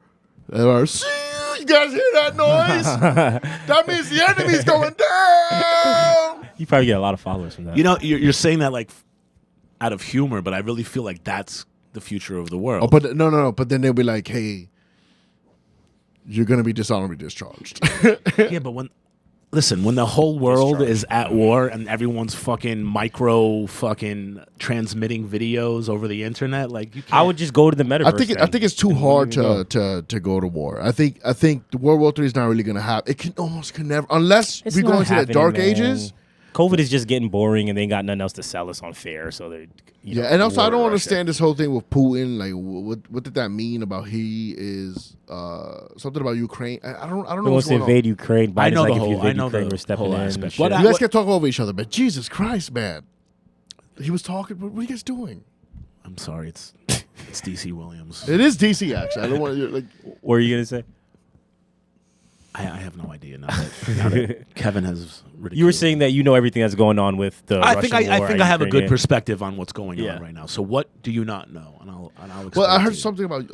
You guys hear that noise? That means the enemy's going down. You probably get a lot of followers from that. You know, you're saying that like out of humor, but I really feel like that's the future of the world. Oh, but no. But then they'll be like, "Hey, you're gonna be dishonorably discharged." Yeah, but when the whole world is at war and everyone's fucking transmitting videos over the internet, like you can't. I would just go to the metaverse. I think it's too hard to go to war. I think the World War III is not really gonna happen. It can never, unless we go into the dark ages. COVID is just getting boring, and they ain't got nothing else to sell us on fair. So they, and also I don't understand this whole thing with Putin. Like, what did that mean about he is something about Ukraine? I don't know. He wants to invade Ukraine. I know like, the whole. If you invade I know Ukraine, the we're stepping whole in. aspect. You guys can talk over each other, but Jesus Christ, man, he was talking. What are you guys doing? I'm sorry, it's DC Williams. It is DC actually. I don't want to like. What are you gonna say? I have no idea now that Kevin has ridiculed. You were saying that you know everything that's going on with the Russian war. I think I have a good Ukraine. perspective on what's going on right now. So what do you not know? And I'll explain. Well, I to heard you. something about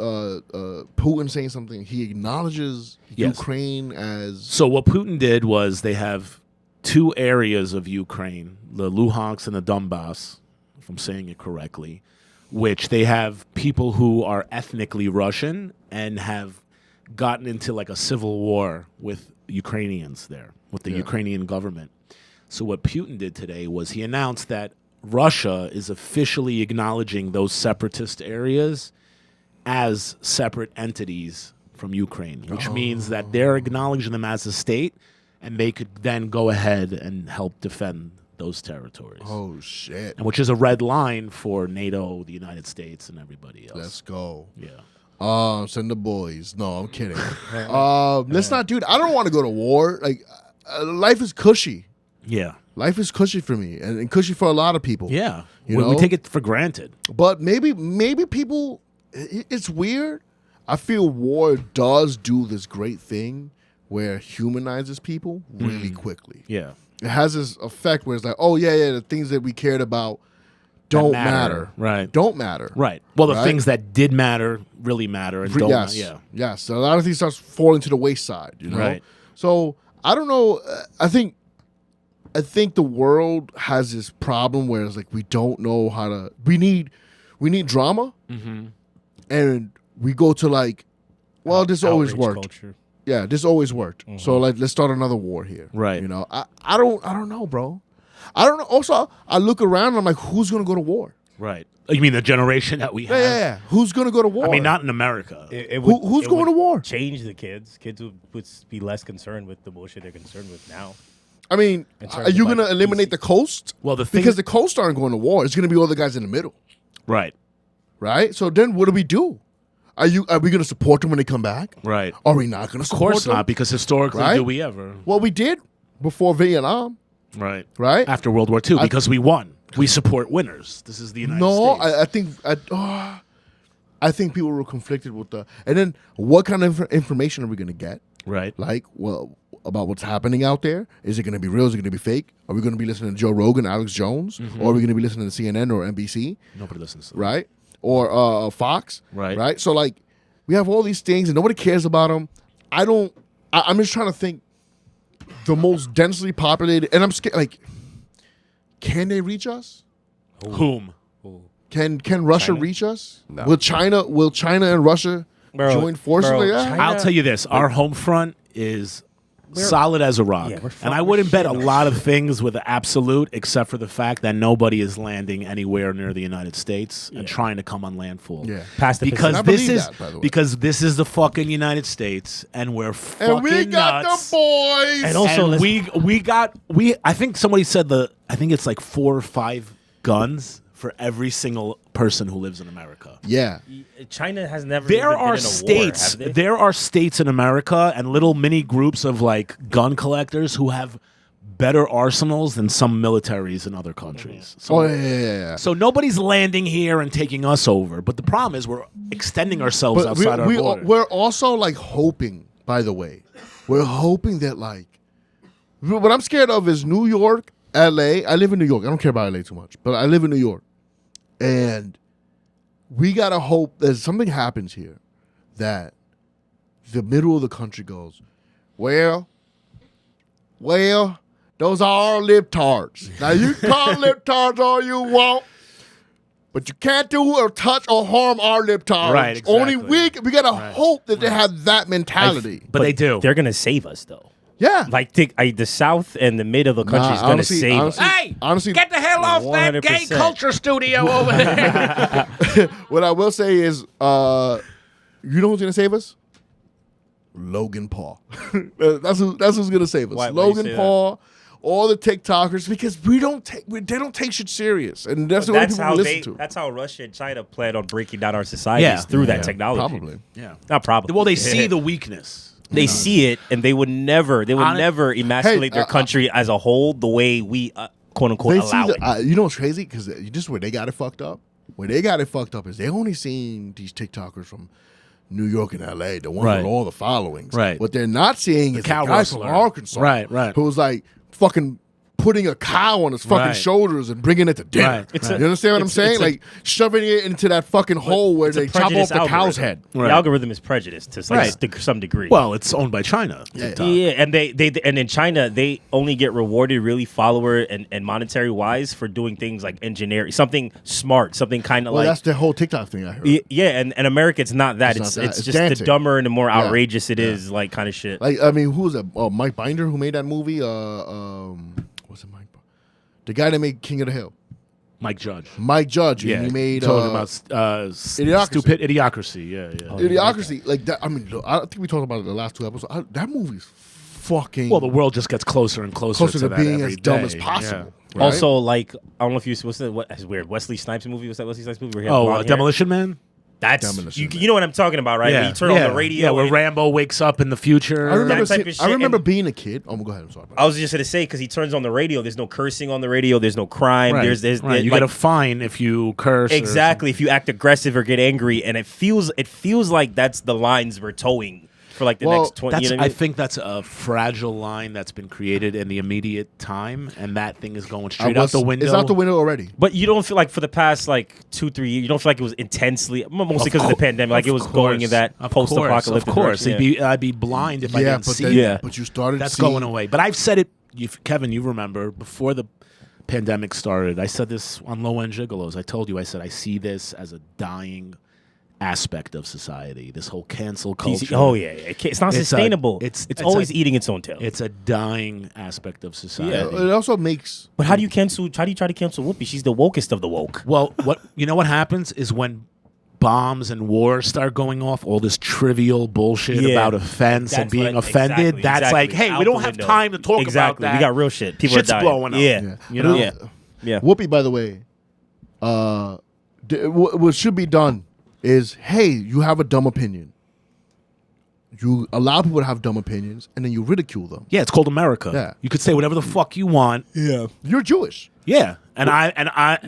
Putin saying something. He acknowledges Ukraine as. So what Putin did was they have 2 areas of Ukraine, the Luhansk and the Donbass, if I'm saying it correctly, which they have people who are ethnically Russian and have gotten into like a civil war with Ukrainians there, with the Ukrainian government. So what Putin did today was he announced that Russia is officially acknowledging those separatist areas as separate entities from Ukraine, which means that they're acknowledging them as a state, and they could then go ahead and help defend those territories. Oh, shit. And which is a red line for NATO, the United States, and everybody else. Let's go. Yeah. Send the boys. No, I'm kidding. Let's not, dude. I don't want to go to war. Like, life is cushy. Yeah. Life is cushy for me, and cushy for a lot of people. Yeah. You know? We take it for granted. But maybe people, it's weird. I feel war does do this great thing where it humanizes people really quickly. Yeah. It has this effect where it's like, oh, yeah, the things that we cared about don't matter. Right. Don't matter. Right. Well, the Right? things that did matter really matter and don't. Yes. Yeah. Yes. So a lot of things starts falling to the wayside, you know? Right. So I don't know. I think the world has this problem where it's like we don't know how to. We need drama, and we go to like, well, this always Outrage worked. culture. Yeah, this always worked. So like, let's start another war here. Right. You know, I don't know, bro. I don't know. Also, I look around and I'm like, who's gonna go to war? Right. You mean the generation that we have? Yeah. Who's gonna go to war? I mean, not in America. Who's going to war? Change the kids. Kids would be less concerned with the bullshit they're concerned with now. I mean, In terms are of, you like, gonna eliminate the coast? Well, the thing because the coast aren't going to war. It's gonna be all the guys in the middle, right. right? So then, what do we do? Are we gonna support them when they come back? Right. Are we not gonna Of support course them? not, because historically, Right? do we ever? Well, we did before Vietnam, Right. right? After World War II, because we won. We support winners. This is the United No, States. I think people were conflicted with the. And then, what kind of information are we gonna get? Right. Like, well, about what's happening out there? Is it going to be real? Is it going to be fake? Are we going to be listening to Joe Rogan, Alex Jones, or are we going to be listening to CNN or NBC? Nobody listens to them. Right? Or Fox? Right. Right? So, like, we have all these things and nobody cares about them. I'm just trying to think the most densely populated, and I'm scared, like, can they reach us? Whom? Can Russia reach us? No. Will China and Russia join forces? bro, Like that? China- I'll tell you this. Our home front is solid as a rock. Yeah, we're and I we're wouldn't bet a shit. lot of things with the absolute, except for the fact that nobody is landing anywhere near the United States and trying to come on landfall. Yeah. Past the Because I this believe is that, by the way. because this is the fucking United States, and we're fucking And we got nuts. the boys. And also, And let's- we I think somebody said I think it's like 4 or 5 guns for every single person who lives in America. Yeah. China has never. There even are been in a states. War, have they? There are states in America and little mini groups of like gun collectors who have better arsenals than some militaries in other countries. So, Oh, yeah. so nobody's landing here and taking us over. But the problem is we're extending ourselves But outside our border. we're also like hoping, by the way, we're hoping that like, what I'm scared of is New York, LA. I live in New York. I don't care about LA too much, but I live in New York. And we got to hope that something happens here that the middle of the country goes, well, those are our libtards. Now, you call libtards all you want, but you can't do or touch or harm our libtards. Right, exactly. Only we got to hope that they have that mentality. but they do. They're gonna save us though. Yeah. Like the South and the mid of the country is gonna honestly- save honestly- us. Hey, honestly, get the hell off that gay 100%. culture studio over there. what I will say is, you know who's gonna save us? Logan Paul. that's who's gonna save us. Why you Logan say that? Paul, all the TikTokers, because they don't take shit serious, and that's the only people we listen to. That's how Russia and China plan on breaking down our societies through that technology. Probably. Yeah. Not probably. Well, they see the weakness. They see it, and they would never emasculate their Hey, country as a whole the way we quote unquote They allow see it. you know what's crazy? Because just where they got it fucked up. Where they got it fucked up is they only seen these TikTokers from New York and L.A., the ones Right. with all the followings. Right. What they're not seeing is the cow guy from rustler. Arkansas. Right. Who's like fucking putting a cow on his fucking Right. shoulders and bringing it to dinner. Right. You understand what I'm saying? Like shoving it into that fucking hole where they chop off the cow's head. Right. The algorithm is prejudiced to like Right. some degree. Well, it's owned by China. TikTok. Yeah, and they and in China they only get rewarded really follower and monetary wise for doing things like engineering, something smart, something kind of Well, like that's the whole TikTok thing I heard. yeah, and America it's not that. It's not that. It's It's just dancing. the dumber and the more Yeah. outrageous it is, like kind of shit. Like, I mean, who was that? Mike Binder who made that movie? What's it, Mike? The guy that made King of the Hill. Mike Judge. Mike Judge. Yeah, And he made talking about Idiocracy. stupid Idiocracy. Yeah. Idiocracy. Like that. I mean, look, I think we talked about it the last 2 episodes. That movie's fucking Well, the world just gets closer and closer closer to that being every as dumb day. as possible. Yeah. right? Also, like I don't know if you that's weird. Wesley Snipes movie was that Wesley Snipes movie? Where he had blonde hair? Demolition Man. That's Demolition Man. you know what I'm talking about, right? When you turn on the radio. Yeah, where and- Rambo wakes up in the future. I remember. that type of shit, I remember and- being a kid. Oh, go ahead. I'm sorry. I was just gonna say because he turns on the radio. There's no cursing on the radio. There's no crime. Right. There's right. You like, get a fine if you curse. exactly if you act aggressive or get angry, and it feels like that's the lines we're towing for like the Well, next 20. That's, You know what I I mean? think that's a fragile line that's been created in the immediate time, and that thing is going straight out the window. It's out the window already. But you don't feel like for the past like 2-3 years, you don't feel like it was intensely, mostly because of the pandemic, like it was going in that post-apocalyptic Of course, direction. I'd be blind if I Yeah, didn't but see then, that. Yeah. but you started. That's seeing, going away. But I've said it, Kevin. You remember before the pandemic started? I said this on Low End Gigolos. I told you. I said I see this as a dying aspect of society. This whole cancel culture. Oh yeah. It's not sustainable. It's always eating its own tail. It's a dying aspect of society. Yeah, it also makes. But how do you try to cancel Whoopi? She's the wokest of the woke. Well, what happens is when bombs and wars start going off, all this trivial bullshit Yeah. about offense and That's being what- offended, that's exactly. like, hey, Out we the don't have window. time to talk Exactly. about that. We got real shit. People Shit's are dying. blowing up. Yeah. You know? Yeah. Whoopi, by the way, what should be done is, hey, you have a dumb opinion. You allow people to have dumb opinions, and then you ridicule them. Yeah, it's called America. Yeah. You could say whatever the fuck you want. Yeah, you're Jewish. Yeah, and I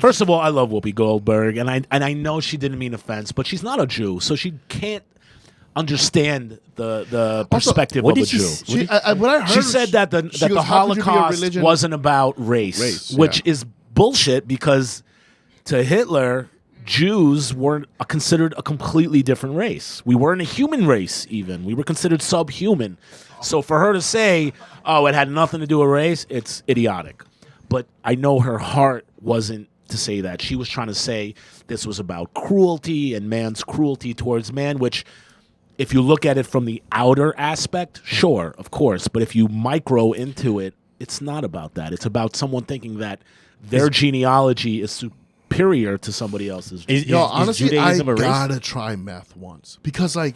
first of all, I love Whoopi Goldberg, and I know she didn't mean offense, but she's not a Jew, so she can't understand the perspective what of a did she Jew. s- What I heard, She said that the she goes, "How could you be a Holocaust religion?" wasn't about race, which is bullshit because to Hitler, Jews weren't considered a completely different race. We weren't a human race even. We were considered subhuman. So for her to say, oh, it had nothing to do with race, it's idiotic. But I know her heart wasn't to say that. She was trying to say this was about cruelty and man's cruelty towards man, which if you look at it from the outer aspect, sure, of course. But if you micro into it, it's not about that. It's about someone thinking that their genealogy is superior to somebody else's. Honestly, Judaism I a race? gotta try meth once because, like,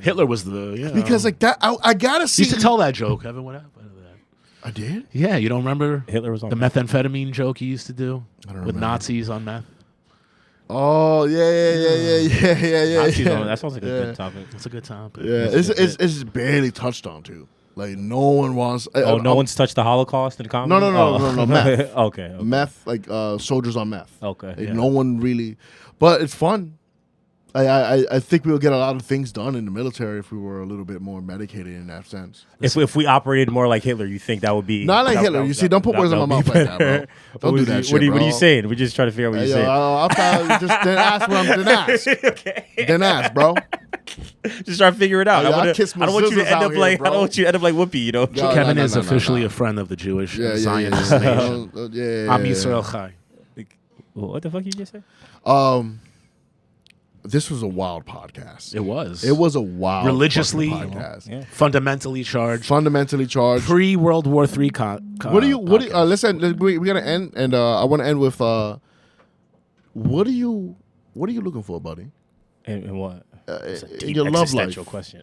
Hitler was the because like that, I gotta see. You used to tell that joke, Kevin. What happened to that? I did. Yeah, you don't remember Hitler was on the methamphetamine joke he used to do with remember. Nazis on meth. Oh yeah. Nazis on- That sounds like a good topic. It's a good topic. Yeah, it's barely touched on too. Like no one wants. Oh, no one's touched the Holocaust in comedy? No, meth. Okay. Meth, like soldiers on meth. Okay, Like, yeah. no one really, but it's fun. I think we'll get a lot of things done in the military if we were a little bit more medicated in that sense. If we operated more like Hitler, you think that would be Not like that- Hitler. that- You see, don't put that- words in that my would mouth be like that, bro. better. Don't do that shit, What are you bro. saying? We're just trying to figure out what Hey, you're yo, saying. I'll just then ask what I'm then ask. Okay. Then ask, bro. Just try to figure it out. Hey, I I kiss my don't want you to scissors end out up here, like bro. I don't want you to end up like Whoopi. You know. Yo, Kevin no, is no, officially no. a friend of the Jewish Yeah. Zionist nation. Yeah. I'm Yisrael Chai. What the fuck you just say? This was a wild podcast. It was. It was a wild Religiously, fucking podcast. Yeah. fundamentally charged. Fundamentally charged. Pre World War III. What do you? Let's end. We're gonna end, and I want to end with. What are you looking for, buddy? And what? It's a in deep your love existential life. question.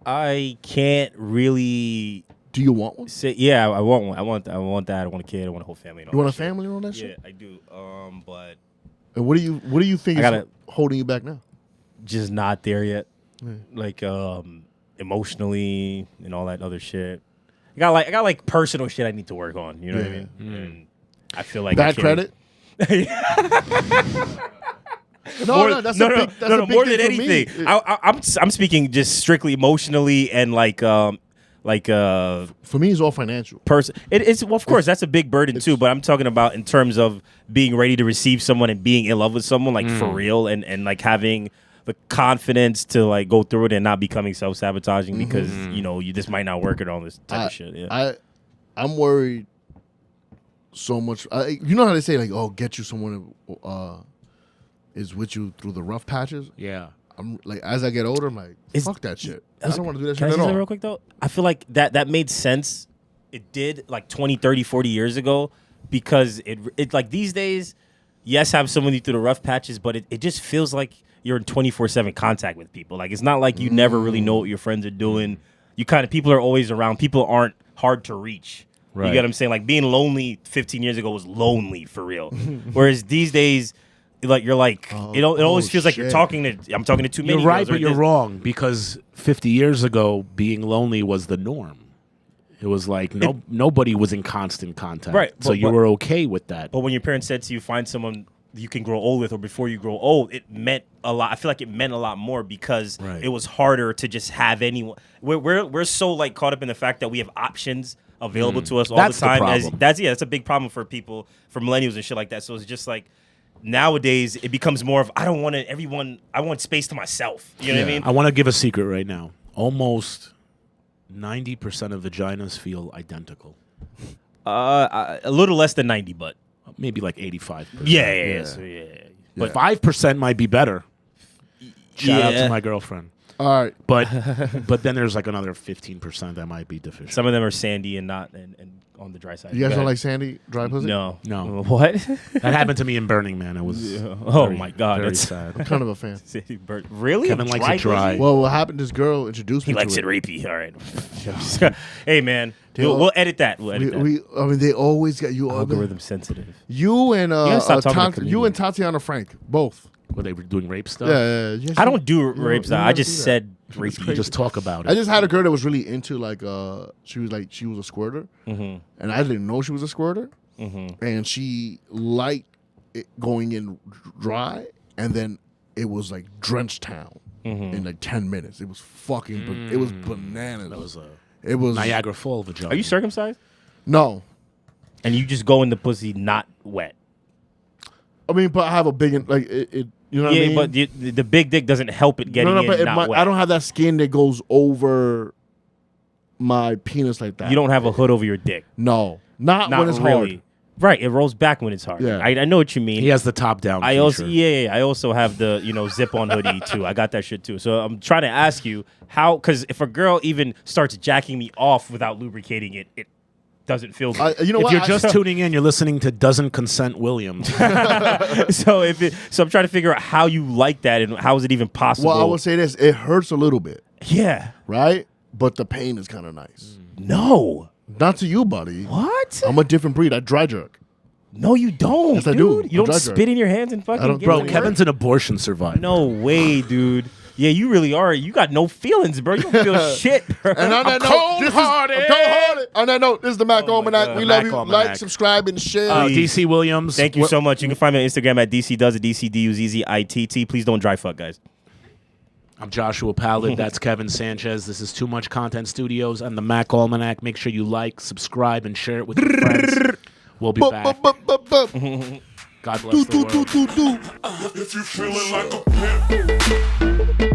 I can't really Do you want one? say. Yeah, I want one. I want that. I want a kid. I want a whole family. And all You want a that shit. family and all that Yeah, shit? I do. But And what do you think I is gotta- holding you back now? just not there yet. Like emotionally and all that other shit. I got like personal shit I need to work on. You know what I mean? And I feel like I Bad can't- credit. No, that's a big more thing than for me. anything. I'm speaking just strictly emotionally and for me, it's all financial. It's well, of course that's a big burden too, but I'm talking about in terms of being ready to receive someone and being in love with someone like for real and like having the confidence to like go through it and not becoming self-sabotaging because you this might not work and all this type of shit. Yeah. I'm worried so much. You know how they say like, oh, get you someone who is with you through the rough patches. Yeah. I'm like, as I get older, I'm like, fuck that shit. I don't want to do that Can shit I at say all. real quick though? I feel like that made sense. It did like 20, 30, 40 years ago because it like these days, yes, have someone through the rough patches, but it just feels like you're in 24/7 contact with people. Like it's not like you never really know what your friends are doing. You people are always around. People aren't hard to reach. Right. You get what I'm saying? Like being lonely 15 years ago was lonely for real. Whereas these days, like you're like it always feels like I'm talking to too many. You're right, girls but you're wrong because 50 years ago, being lonely was the norm. It was like nobody was in constant contact, right? So you were okay with that. But when your parents said to you, find someone you can grow old with, or before you grow old, it meant a lot. I feel like it meant a lot more because it was harder to just have anyone. We're so like caught up in the fact that we have options available to us all the time. That's a big problem for people, for millennials and shit like that. So it's just like. Nowadays, it becomes more of I want space to myself. You know what I mean? I want to give a secret right now. Almost 90% of vaginas feel identical. A little less than 90, but maybe like 85%. Yeah. But 5% might be better. Shout out to my girlfriend. All right, but then there's like another 15% that might be deficient. Some of them are sandy and not and on the dry side. You guys don't like sandy dry pussy? No. What? That happened to me in Burning Man. It was my god, very that's sad. I'm kind of a fan. Really? Kevin likes it dry. Well, what happened? This girl introduced me. He likes it rapey. All right. Hey man, we'll edit that. We'll edit that. I mean, they always got you. Algorithm sensitive. You and Tatiana Frank both. Were they doing rape stuff? Yeah. I don't do rape stuff. I just said rape. You just talk about it. I just had a girl that was really into like she was a squirter, and I didn't know she was a squirter, and she liked it going in dry, and then it was like drenched town in like 10 minutes. It was fucking. It was bananas. It was Niagara Falls vagina. Are you circumcised? No. And you just go in the pussy not wet. I mean, but I have a big like it. You know what I mean? Yeah, but the big dick doesn't help it getting in not wet. I don't have that skin that goes over my penis like that. You don't have a hood over your dick. No, not when it's really. hard. Right, it rolls back when it's hard. Yeah. I know what you mean. He has the top down. I also have the zip on hoodie too. I got that shit too. So I'm trying to ask you how, because if a girl even starts jacking me off without lubricating it, it doesn't feel good. You know if what? you're just tuning in, you're listening to Doesn't Consent Williams. So I'm trying to figure out how you like that and how is it even possible. Well, I will say this: it hurts a little bit. Yeah. Right, but the pain is kind of nice. No. Not to you, buddy. What? I'm a different breed. I dry jerk. No, you don't. Yes, I dude. do. You don't spit in your hands and fucking. Bro, Kevin's an abortion survivor. No way, dude. Yeah, you really are. You got no feelings, bro. You don't feel shit, bro. And on that note, On that note, this is the Mack Almanac. We love you. Like, subscribe, and share. DC Williams. Thank you so much. You can find me on Instagram at DCDoes, DCDUZZITT. Please don't dry fuck, guys. I'm Joshua Pallett. That's Kevin Sanchez. This is Too Much Content Studios and the Mack Almanac. Make sure you like, subscribe, and share it with your friends. We'll be back. God bless the world. If you feeling like a pimp.